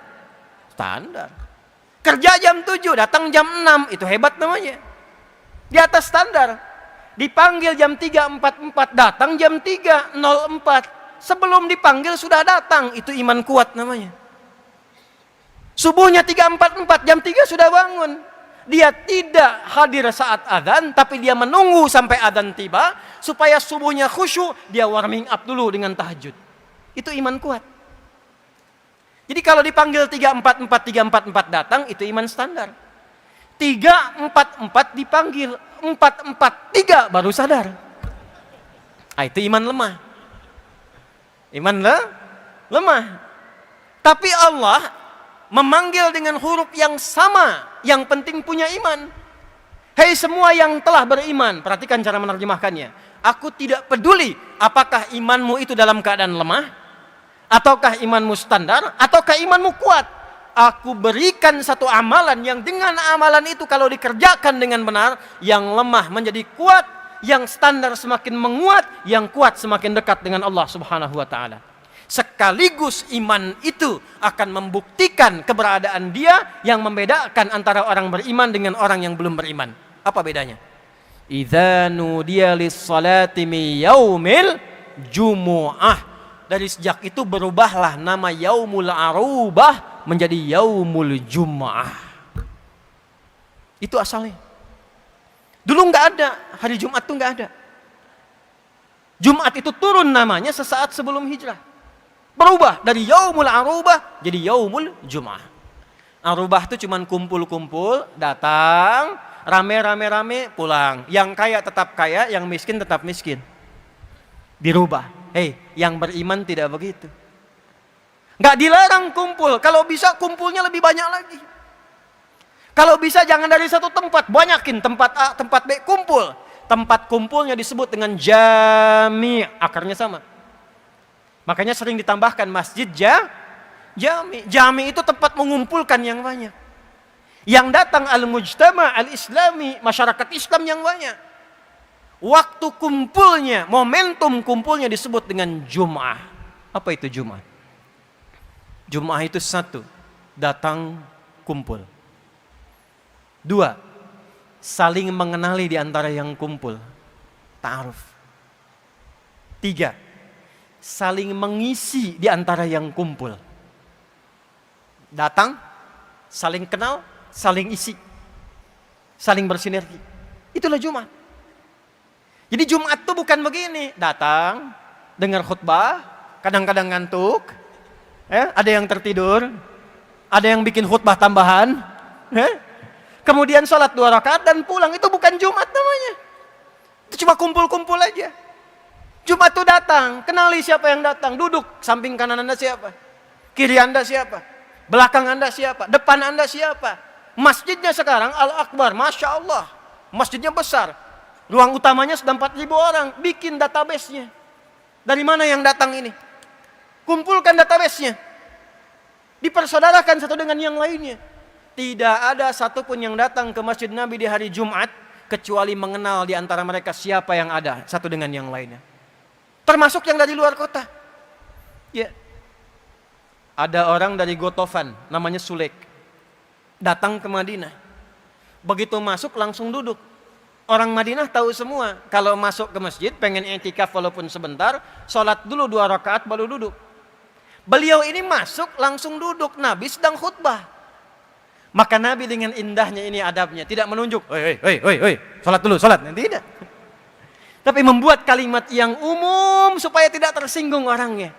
Standar. Kerja jam 7, datang jam 6, itu hebat namanya. Di atas standar. Dipanggil jam 3.44, datang jam 3.04. Sebelum dipanggil sudah datang, itu iman kuat namanya. Subuhnya 3.44, jam 3 sudah bangun. Dia tidak hadir saat adzan, tapi dia menunggu sampai adzan tiba supaya subuhnya khusyuk, dia warming up dulu dengan tahajud. Itu iman kuat. Jadi kalau dipanggil 344 datang, itu iman standar. 344 dipanggil, 443 baru sadar. Itu iman lemah. Iman lemah. Tapi Allah memanggil dengan huruf yang sama, yang penting punya iman. Hei semua yang telah beriman, perhatikan cara menerjemahkannya. Aku tidak peduli apakah imanmu itu dalam keadaan lemah, ataukah imanmu standar, ataukah imanmu kuat. Aku berikan satu amalan yang dengan amalan itu kalau dikerjakan dengan benar, yang lemah menjadi kuat, yang standar semakin menguat, yang kuat semakin dekat dengan Allah Subhanahu wa taala. Sekaligus iman itu akan membuktikan keberadaan dia yang membedakan antara orang beriman dengan orang yang belum beriman. Apa bedanya? Idza nudiya lis-salati min yaumil jumu'ah. Dari sejak itu berubahlah nama Yaumul Arubah menjadi Yaumul Jum'ah. Itu asalnya. Dulu nggak ada, hari Jumat tuh nggak ada. Jumat itu turun namanya sesaat sebelum hijrah. Berubah dari Yaumul Arubah jadi Yaumul Jum'ah. Arubah itu cuman kumpul-kumpul, datang, rame-rame pulang. Yang kaya tetap kaya, yang miskin tetap miskin. Dirubah. Hei, yang beriman tidak begitu. Nggak dilarang kumpul. Kalau bisa kumpulnya lebih banyak lagi. Kalau bisa jangan dari satu tempat, banyakin tempat A, tempat B, kumpul. Tempat kumpulnya disebut dengan jami, akarnya sama. Makanya sering ditambahkan masjid jami. Jami itu tempat mengumpulkan yang banyak. Yang datang al-mujtama al-islami, masyarakat Islam yang banyak. Waktu kumpulnya, momentum kumpulnya disebut dengan Jum'ah. Apa itu Jum'ah? Jum'ah itu satu, datang kumpul. Dua, saling mengenali di antara yang kumpul. Ta'aruf. Tiga, saling mengisi di antara yang kumpul. Datang, saling kenal, saling isi. Saling bersinergi. Itulah Jumat. Jadi Jumat itu bukan begini, datang, dengar khutbah, kadang-kadang ngantuk, ada yang tertidur, ada yang bikin khutbah tambahan, kemudian sholat 2 rakaat dan pulang. Itu bukan Jumat namanya. Itu cuma kumpul-kumpul aja. Jumat itu datang, kenali siapa yang datang, duduk, samping kanan Anda siapa, kiri Anda siapa, belakang Anda siapa, depan Anda siapa. Masjidnya sekarang Al-Akbar, Masya Allah, masjidnya besar. Ruang utamanya sudah 4.000 orang. Bikin database-nya. Dari mana yang datang ini? Kumpulkan database-nya. Dipersaudarakan satu dengan yang lainnya. Tidak ada satupun yang datang ke Masjid Nabi di hari Jumat kecuali mengenal di antara mereka siapa yang ada satu dengan yang lainnya. Termasuk yang dari luar kota. Ya. Ada orang dari Gotofan, namanya Sulek. Datang ke Madinah. Begitu masuk langsung duduk. Orang Madinah tahu semua, kalau masuk ke masjid pengen i'tikaf walaupun sebentar, sholat dulu 2 rakaat baru duduk. Beliau ini masuk langsung duduk, Nabi sedang khutbah. Maka Nabi dengan indahnya ini adabnya, tidak menunjuk, hoi, sholat dulu, sholat. Tidak. Tapi membuat kalimat yang umum supaya tidak tersinggung orangnya.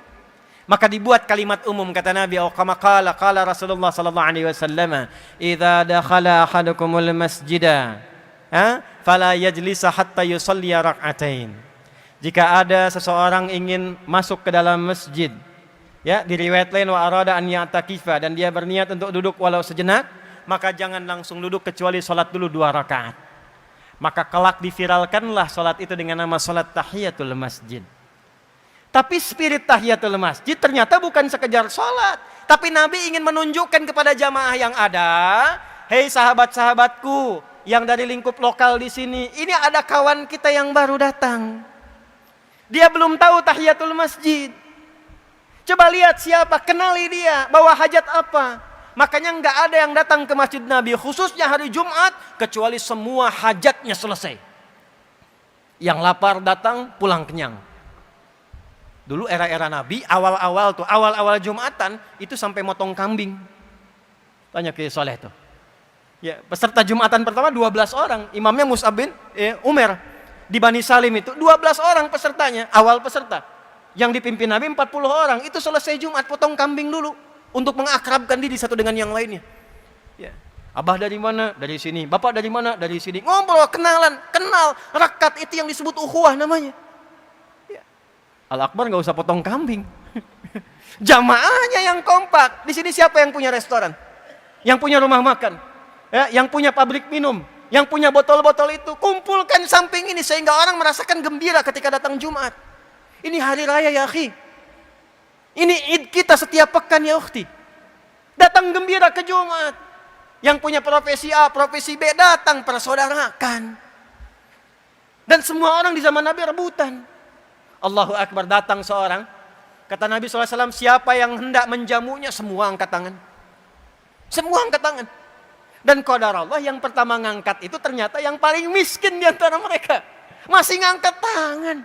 Maka dibuat kalimat umum, kata Nabi, kama qala Rasulullah sallallahu alaihi wasallam, idza dakhala ahadukumul masjida, fala yajlisa hatta yusalli rak'atain. Jika ada seseorang ingin masuk ke dalam masjid, ya, di riwayat lain wa arada an ya'takifa, dan dia berniat untuk duduk walau sejenak, maka jangan langsung duduk kecuali salat dulu 2 rakaat. Maka kelak diviralkanlah salat itu dengan nama salat tahiyatul masjid. Tapi spirit tahiyatul masjid ternyata bukan sekedar salat, tapi Nabi ingin menunjukkan kepada jamaah yang ada, hei sahabat-sahabatku yang dari lingkup lokal di sini, ini ada kawan kita yang baru datang. Dia belum tahu tahiyatul masjid. Coba lihat siapa, kenali dia, bawa hajat apa. Makanya nggak ada yang datang ke Masjid Nabi khususnya hari Jumat kecuali semua hajatnya selesai. Yang lapar datang, pulang kenyang. Dulu era-era Nabi, awal-awal Jumatan itu sampai motong kambing. Tanya ke Soleh tuh. Ya, peserta Jumatan pertama 12 orang, imamnya Mus'ab bin Umair di Bani Salim itu 12 orang pesertanya, awal peserta. Yang dipimpin Nabi 40 orang, itu selesai Jumat potong kambing dulu. untuk mengakrabkan diri satu dengan yang lainnya. Ya. Abah dari mana? Dari sini. Bapak dari mana? Dari sini. Ngobrol, kenalan, kenal, rekat, itu yang disebut ukhuwah namanya. Ya. Al-Akbar nggak usah potong kambing. Jamaahnya yang kompak. Di sini siapa yang punya restoran? Yang punya rumah makan? Ya, yang punya pabrik minum? Yang punya botol-botol itu? Kumpulkan samping ini sehingga orang merasakan gembira ketika datang Jumat. Ini hari raya ya akhi. Ini Id kita setiap pekan ya ukhti. Datang gembira ke Jumat. Yang punya profesi A, profesi B datang persaudarakan. Dan semua orang di zaman Nabi rebutan. Allahu Akbar, datang seorang. Kata Nabi SAW, siapa yang hendak menjamunya, semua angkat tangan. Semua angkat tangan. Dan qadar Allah yang pertama ngangkat itu ternyata yang paling miskin di antara mereka. Masih ngangkat tangan.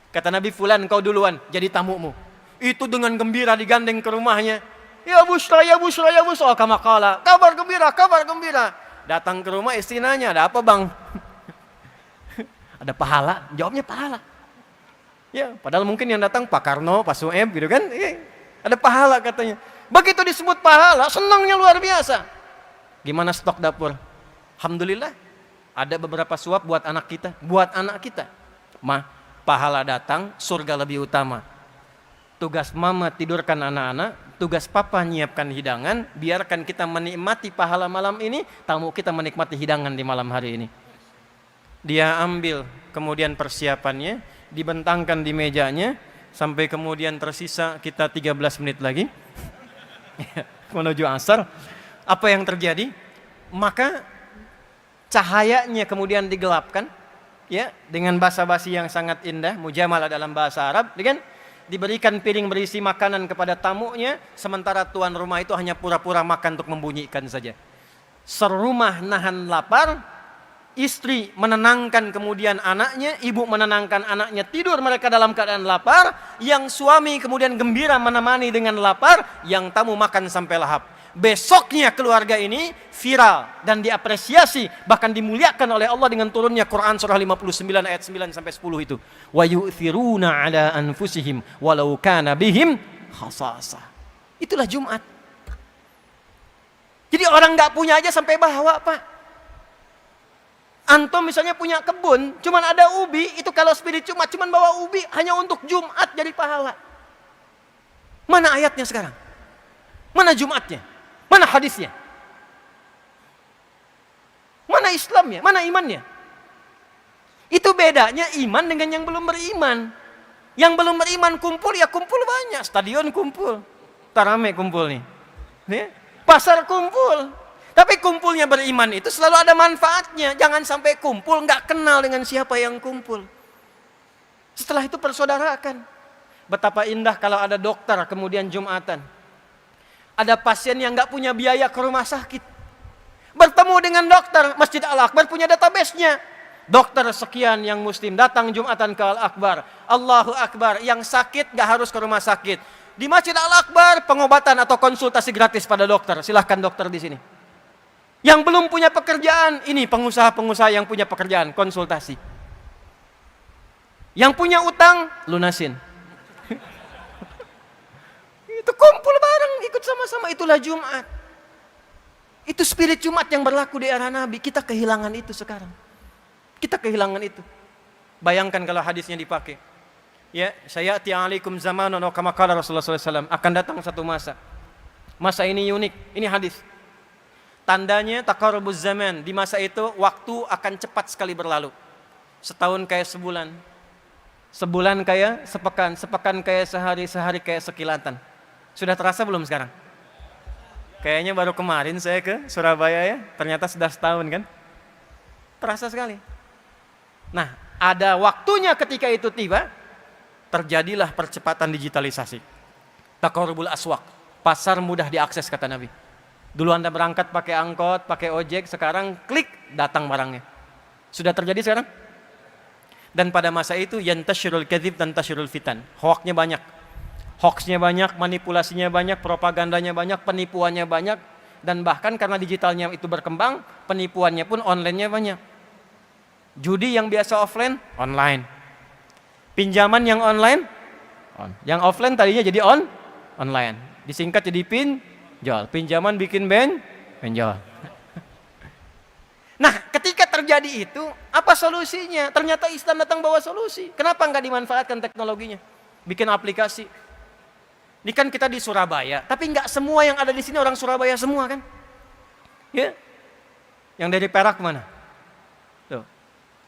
Kata Nabi, fulan kau duluan jadi tamumu. Itu dengan gembira digandeng ke rumahnya. Ya busra, ya busra, ya busra. Kama qala, kabar gembira, kabar gembira. Datang ke rumah istri nanya, ada apa bang? Ada pahala? Jawabnya pahala. Ya, padahal mungkin yang datang Pak Karno, Pak Sueb gitu kan. Ada pahala katanya. Begitu disebut pahala, senangnya luar biasa. Gimana stok dapur? Alhamdulillah, ada beberapa suap buat anak kita. Buat anak kita. Pahala datang, surga lebih utama. Tugas mama tidurkan anak-anak, tugas papa nyiapkan hidangan, biarkan kita menikmati pahala malam ini, tamu kita menikmati hidangan di malam hari ini. Dia ambil kemudian persiapannya, dibentangkan di mejanya, sampai kemudian tersisa kita 13 menit lagi, menuju asar. Apa yang terjadi? Maka cahayanya kemudian digelapkan, ya, dengan basa-basi yang sangat indah, mujamalah dalam bahasa Arab, kan? Diberikan piring berisi makanan kepada tamunya, sementara tuan rumah itu hanya pura-pura makan untuk membunyikan saja. Serumah nahan lapar, istri menenangkan kemudian anaknya, ibu menenangkan anaknya, tidur mereka dalam keadaan lapar, yang suami kemudian gembira menemani dengan lapar, yang tamu makan sampai lahap. Besoknya keluarga ini viral dan diapresiasi, bahkan dimuliakan oleh Allah dengan turunnya Quran surah 59 ayat 9 sampai 10 itu. Wa yu'thiruna ala anfusihim walau kana bihim khasasah. Itulah Jumat. Jadi orang nggak punya aja sampai bawa, Pak. Antum misalnya punya kebun, cuman ada ubi, itu kalau spirit Jumat cuman bawa ubi hanya untuk Jumat jadi pahala. Mana ayatnya sekarang? Mana Jumatnya? Mana hadisnya? Mana Islamnya? Mana imannya? Itu bedanya iman dengan yang belum beriman. Yang belum beriman kumpul, ya kumpul banyak. Stadion kumpul. Tarame kumpul nih. Pasar kumpul. Tapi kumpulnya beriman itu selalu ada manfaatnya. Jangan sampai kumpul nggak kenal dengan siapa yang kumpul. Setelah itu persaudarakan. Betapa indah kalau ada dokter kemudian Jumatan. Ada pasien yang nggak punya biaya ke rumah sakit. Bertemu dengan dokter, Masjid Al-Akbar punya database-nya. Dokter sekian yang muslim datang Jumatan ke Al-Akbar. Allahu Akbar, yang sakit nggak harus ke rumah sakit. Di Masjid Al-Akbar pengobatan atau konsultasi gratis pada dokter. Silahkan dokter di sini. Yang belum punya pekerjaan, ini pengusaha-pengusaha yang punya pekerjaan, konsultasi. Yang punya utang, lunasin. Itu kumpul bareng, ikut sama-sama, itulah Jumat. Itu spirit Jumat yang berlaku di era Nabi. Kita kehilangan itu sekarang. Kita kehilangan itu. Bayangkan kalau hadisnya dipakai. Ya, sayati alaikum zamanun wa kama qala Rasulullah SAW, akan datang satu masa. Masa ini unik, ini hadis. Tandanya taqarrubuz zaman, di masa itu waktu akan cepat sekali berlalu. Setahun kayak sebulan. Sebulan kayak sepekan, sepekan kayak sehari, sehari kayak sekilatan. Sudah terasa belum sekarang? Kayaknya baru kemarin saya ke Surabaya ya, ternyata sudah setahun kan? Terasa sekali. Nah, ada waktunya ketika itu tiba, terjadilah percepatan digitalisasi. Taqarrubul aswaq, pasar mudah diakses kata Nabi. Dulu Anda berangkat pakai angkot, pakai ojek, sekarang klik datang barangnya. Sudah terjadi sekarang? Dan pada masa itu yantashirul kadzib dan tashirul fitan. Hoaxnya banyak. Hoaxnya banyak, manipulasinya banyak, propagandanya banyak, penipuannya banyak, dan bahkan karena digitalnya itu berkembang, penipuannya pun online-nya banyak. Judi yang biasa offline, online. Pinjaman yang online, yang offline tadinya jadi online. disingkat jadi pinjol. Pinjaman bikin benjol. Nah, ketika terjadi itu, apa solusinya? Ternyata Islam datang bawa solusi. Kenapa nggak dimanfaatkan teknologinya? Bikin aplikasi. Ini kan kita di Surabaya, tapi nggak semua yang ada di sini orang Surabaya semua kan? Ya, yang dari Perak mana? Tuh,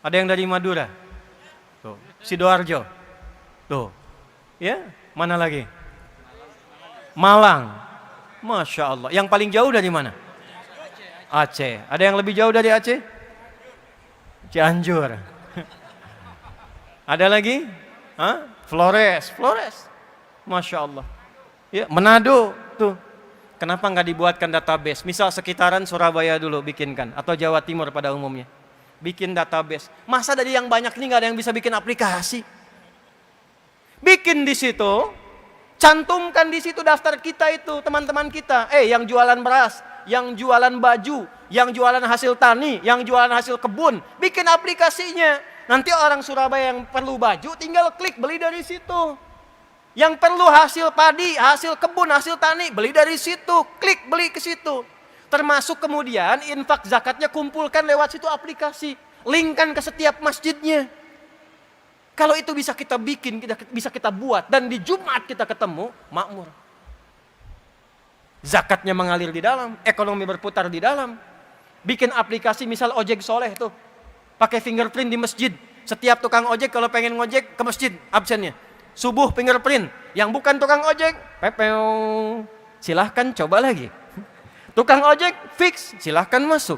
ada yang dari Madura, tuh, Sidoarjo, tuh, ya, mana lagi? Malang, Masya Allah. Yang paling jauh dari mana? Aceh. Ada yang lebih jauh dari Aceh? Cianjur. Ada lagi? Hah? Flores. Masya Allah. Ya, Manado tuh. Kenapa nggak dibuatkan database? Misal sekitaran Surabaya dulu bikinkan, atau Jawa Timur pada umumnya. Bikin database. Masa dari yang banyak ini nggak ada yang bisa bikin aplikasi? Bikin di situ, cantumkan di situ daftar kita itu, teman-teman kita. Yang jualan beras, yang jualan baju, yang jualan hasil tani, yang jualan hasil kebun, bikin aplikasinya. Nanti orang Surabaya yang perlu baju tinggal klik beli dari situ. Yang perlu hasil padi, hasil kebun, hasil tani, beli dari situ, klik beli ke situ. Termasuk kemudian infak zakatnya kumpulkan lewat situ aplikasi, linkkan ke setiap masjidnya. Kalau itu bisa kita bikin, bisa kita buat, dan di Jumat kita ketemu, makmur. Zakatnya mengalir di dalam, ekonomi berputar di dalam. Bikin aplikasi misal ojek soleh tuh, pakai fingerprint di masjid. Setiap tukang ojek kalau pengen ngojek ke masjid, absennya. Subuh fingerprint, yang bukan tukang ojek, pepeo, silahkan coba lagi. Tukang ojek fix, silahkan masuk.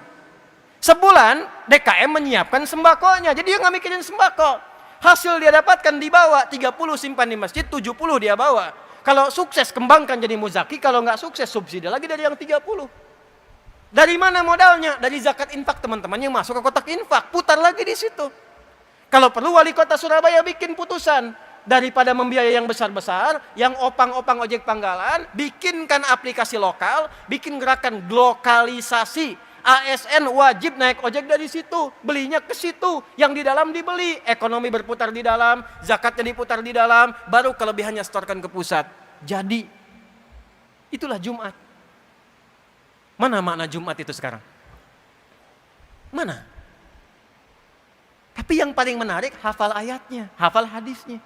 Sebulan DKM menyiapkan sembakonya, jadi dia nggak mikirin sembako. Hasil dia dapatkan dibawa, 30 simpan di masjid, 70 dia bawa. Kalau sukses kembangkan jadi muzaki, kalau nggak sukses subsidi lagi dari yang 30. Dari mana modalnya? Dari zakat infak teman-teman yang masuk ke kotak infak, putar lagi di situ. Kalau perlu wali kota Surabaya bikin putusan, daripada membiayai yang besar-besar, yang opang-opang ojek panggalan, bikinkan aplikasi lokal, bikin gerakan lokalisasi. ASN wajib naik ojek dari situ, belinya ke situ, yang di dalam dibeli, ekonomi berputar di dalam, zakatnya diputar di dalam, baru kelebihannya setorkan ke pusat. Jadi, itulah Jumat. Mana makna Jumat itu sekarang? Mana? Tapi yang paling menarik, hafal ayatnya, hafal hadisnya.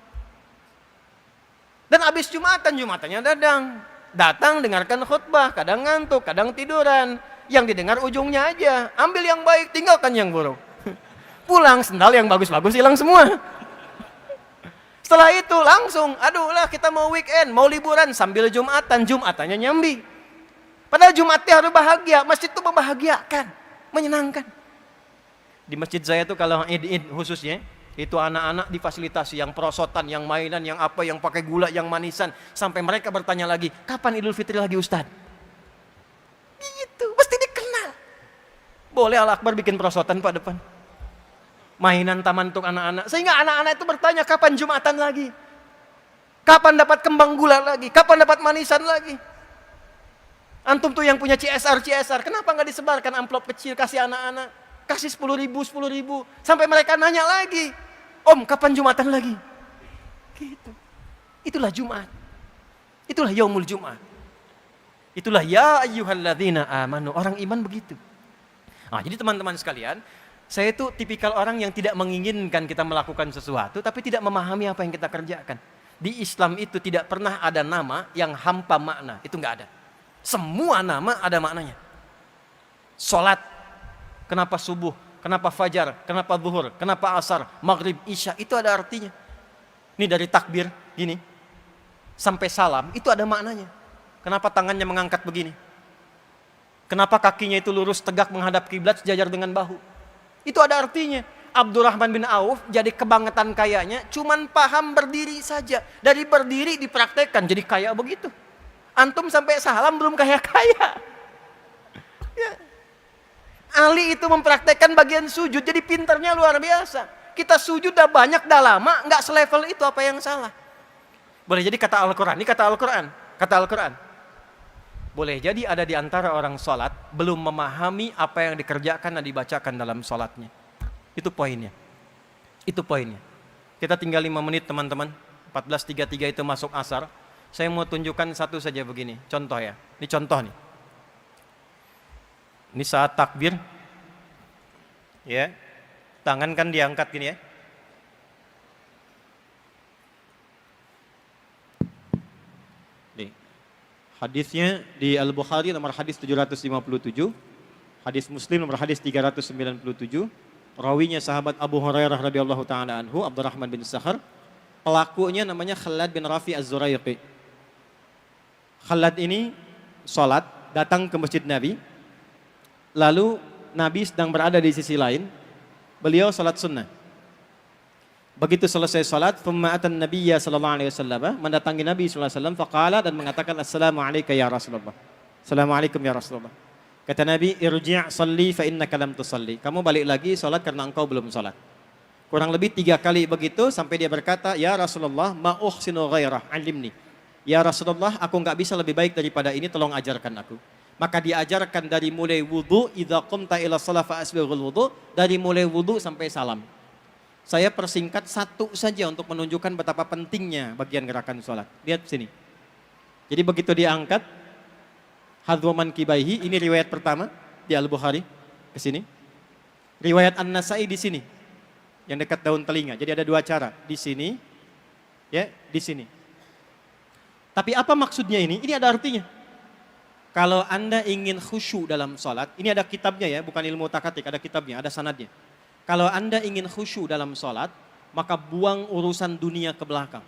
Dan habis Jumatannya datang dengarkan khutbah, kadang ngantuk, kadang tiduran. Yang didengar ujungnya aja, ambil yang baik, tinggalkan yang buruk. Pulang, sendal yang bagus-bagus hilang semua. Setelah itu langsung, aduh lah kita mau weekend, mau liburan sambil Jumatannya nyambi. Padahal Jumatnya harus bahagia, masjid itu membahagiakan, menyenangkan. Di masjid saya tuh kalau Id khususnya, itu anak-anak difasilitasi yang perosotan, yang mainan, yang apa, yang pakai gula, yang manisan. Sampai mereka bertanya lagi, kapan Idul Fitri lagi Ustadz? Gitu, mesti dikenal. Boleh Allah Akbar bikin perosotan Pak depan. Mainan taman untuk anak-anak. Sehingga anak-anak itu bertanya, kapan Jumatan lagi? Kapan dapat kembang gula lagi? Kapan dapat manisan lagi? Antum tuh yang punya CSR, kenapa nggak disebarkan amplop kecil kasih anak-anak? Kasih 10.000. Sampai mereka nanya lagi, Om kapan Jumatan lagi? Gitu. Itulah Jumat. Itulah Yaumul Jumat. Itulah ya ayyuhalladzina amanu. Orang iman begitu. Nah, jadi teman-teman sekalian, saya itu tipikal orang yang tidak menginginkan kita melakukan sesuatu, tapi tidak memahami apa yang kita kerjakan. Di Islam itu tidak pernah ada nama yang hampa makna. Itu nggak ada. Semua nama ada maknanya. Salat, kenapa subuh, kenapa fajar, kenapa zuhur, kenapa asar, maghrib, isya, itu ada artinya. Ini dari takbir, gini, sampai salam, itu ada maknanya. Kenapa tangannya mengangkat begini? Kenapa kakinya itu lurus tegak menghadap kiblat sejajar dengan bahu? Itu ada artinya. Abdurrahman bin Auf jadi kebangetan kayanya, cuman paham berdiri saja. Dari berdiri dipraktekkan jadi kaya begitu. Antum sampai salam belum kaya-kaya. Ya. Ali itu mempraktekkan bagian sujud, jadi pintarnya luar biasa. Kita sujud dah banyak, dah lama, nggak selevel itu, apa yang salah? Boleh jadi kata Al-Quran, ini kata Al-Quran. Boleh jadi ada di antara orang sholat belum memahami apa yang dikerjakan dan dibacakan dalam sholatnya. Itu poinnya. Kita tinggal 5 menit teman-teman. 14.33 itu masuk asar. Saya mau tunjukkan satu saja begini, contoh ya. Ini contoh nih. Ini saat takbir, ya, tangan kan diangkat gini ya. Nih, hadisnya di Al-Bukhari nomor hadis 757, hadis Muslim nomor hadis 397, rawinya sahabat Abu Hurairah radhiyallahu taala anhu, Abdurrahman bin Sakhar, pelakunya namanya Khalad bin Rafi Az-Zuraiqi. Khalad ini sholat, datang ke masjid Nabi. Lalu Nabi sedang berada di sisi lain, beliau salat sunnah. Begitu selesai salat, pema'atan Nabiyya sallallahu alaihi wasallam, mendatangi Nabi sallallahu alaihi wasallam, faqala, dan mengatakan, Assalamualaikum ya Rasulullah. Assalamualaikum ya Rasulullah. Kata Nabi, irji' salli fa innaka lam tusalli. Kamu balik lagi salat karena engkau belum salat. Kurang lebih 3 kali begitu sampai dia berkata, ya Rasulullah, ma uhsinu ghairah, alimni. Ya Rasulullah, aku enggak bisa lebih baik daripada ini, tolong ajarkan aku. Maka diajarkan dari mulai wudu, idza qumta ila shalah fa asbighul wudu, dari mulai wudu sampai salam. Saya persingkat satu saja untuk menunjukkan betapa pentingnya bagian gerakan salat. Lihat sini. Jadi begitu diangkat hadwaman kibaihi, ini riwayat pertama di Al-Bukhari ke sini. Riwayat An-Nasa'i di sini. Yang dekat daun telinga. Jadi ada 2 cara, di sini ya, di sini. Tapi apa maksudnya ini? Ini ada artinya. Kalau Anda ingin khusyuk dalam sholat, ini ada kitabnya ya, bukan ilmu takatik, ada kitabnya, ada sanadnya. Kalau Anda ingin khusyuk dalam sholat, maka buang urusan dunia ke belakang.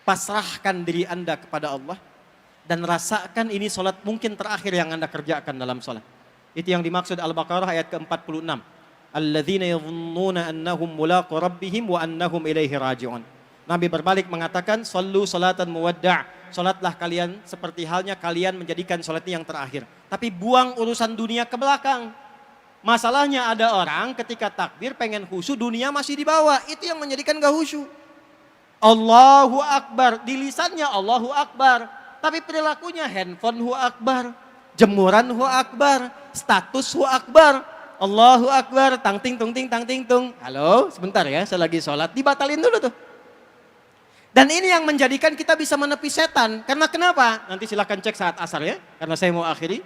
Pasrahkan diri Anda kepada Allah, dan rasakan ini sholat mungkin terakhir yang Anda kerjakan dalam sholat. Itu yang dimaksud Al-Baqarah ayat ke-46. Alladzina yadhunnuna annahum mulaqu rabbihim wa annahum ilaihi raji'un. Nabi berbalik mengatakan, sallu salatan muwadda'. Salatlah kalian seperti halnya kalian menjadikan salat ini yang terakhir. Tapi buang urusan dunia ke belakang. Masalahnya ada orang ketika takbir pengen khusyuk, dunia masih di bawah. Itu yang menjadikan gak khusyuk. Allahu Akbar, di lisannya Allahu Akbar. Tapi perilakunya handphone Hu Akbar, jemuran Hu Akbar, status Hu Akbar. Allahu Akbar, tang ting tung ting tang ting tung. Halo, sebentar ya, saya lagi sholat, dibatalin dulu tuh. Dan ini yang menjadikan kita bisa menepi setan. Karena kenapa? Nanti silahkan cek saat asar ya. Karena saya mau akhiri.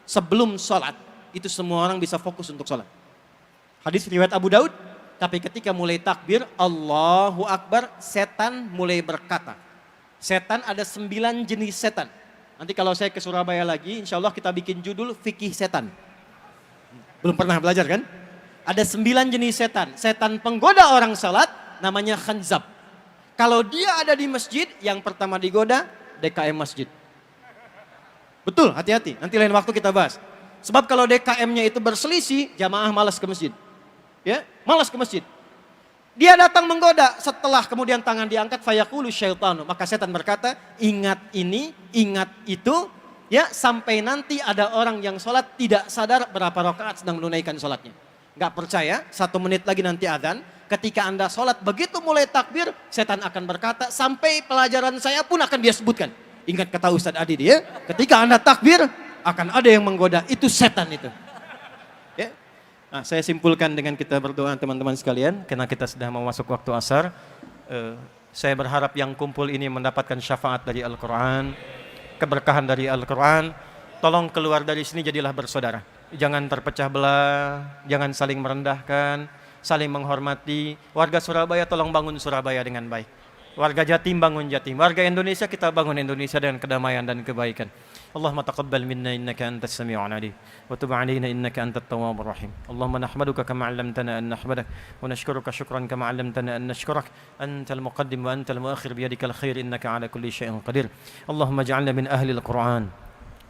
Sebelum sholat, itu semua orang bisa fokus untuk sholat. Hadis riwayat Abu Daud. Tapi ketika mulai takbir, Allahu Akbar, setan mulai berkata. Setan ada 9 jenis setan. Nanti kalau saya ke Surabaya lagi, insya Allah kita bikin judul Fikih Setan. Belum pernah belajar kan? Ada 9 jenis setan. Setan penggoda orang sholat, namanya khanzab. Kalau dia ada di masjid, yang pertama digoda, DKM masjid. Betul, hati-hati. Nanti lain waktu kita bahas. Sebab kalau DKM-nya itu berselisih, jamaah malas ke masjid. Ya, malas ke masjid. Dia datang menggoda, setelah kemudian tangan diangkat, fayaqulu syaitanu. Maka setan berkata, ingat ini, ingat itu, ya, sampai nanti ada orang yang sholat tidak sadar berapa rakaat sedang menunaikan sholatnya. Gak percaya, 1 menit lagi nanti azan. Ketika Anda sholat, begitu mulai takbir, setan akan berkata, sampai pelajaran saya pun akan dia sebutkan. Ingat kata Ustadz Adi dia, ketika Anda takbir, akan ada yang menggoda, itu setan itu. Ya. Nah, saya simpulkan dengan kita berdoa teman-teman sekalian, karena kita sudah mau masuk waktu asar. Saya berharap yang kumpul ini mendapatkan syafaat dari Al-Quran, keberkahan dari Al-Quran. Tolong keluar dari sini jadilah bersaudara. Jangan terpecah belah, jangan saling merendahkan, saling menghormati. Warga Surabaya tolong bangun Surabaya dengan baik. Warga Jatim bangun Jatim. Warga Indonesia kita bangun Indonesia dengan kedamaian dan kebaikan. Allahumma taqabbal minna innaka antas sami'un alim wa tub 'alaina innaka antat tawwabur rahim. Allahumma nahmaduka kama 'allamtana an nahmadak wa nashkuruka syukran kama 'allamtana an nashkurak. Antal muqaddim wa antal muakhir biyadikal khair innaka 'ala kulli syai'in qadir. Allahumma ij'alna min ahli al-Qur'an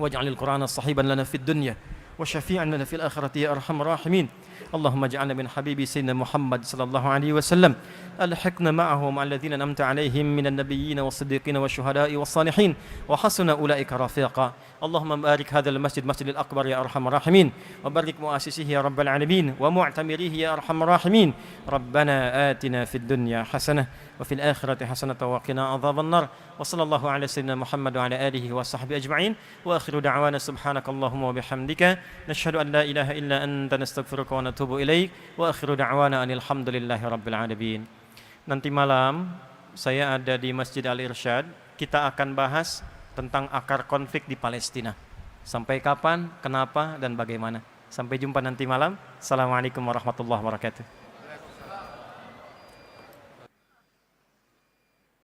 waj'al al-Qur'ana sahiban lana fid dunya wa syafi'an lana fil akhirati ya arhamar rahimin. اللهم اجعلنا من حبيب سيدنا محمد صلى الله عليه وسلم ألحقنا معه مع الذين أنعمت عليهم من النبيين والصديقين والشهداء والصالحين وحسن أولئك رفيقا. اللهم بارك هذا المسجد مسجد الأكبر يا أرحم الراحمين وبارك مؤسسيه يا رب العالمين ومعتمريه يا أرحم الراحمين. ربنا آتنا في الدنيا حسنة وفي الآخرة حسنة وقنا عذاب النار وصلى الله على سيدنا محمد وعلى آله وصحبه أجمعين وآخر دعوانا سبحانك اللهم وبحمدك نشهد أن لا إله إلا أنت نستغفرك ونتوب إليك وآخر دعوانا أن الحمد لله رب العالمين. Nanti malam saya ada di Masjid Al-Irsyad kita akan bahas tentang akar konflik di Palestina. Sampai kapan, kenapa, dan bagaimana. Sampai jumpa nanti malam. Assalamualaikum warahmatullahi wabarakatuh.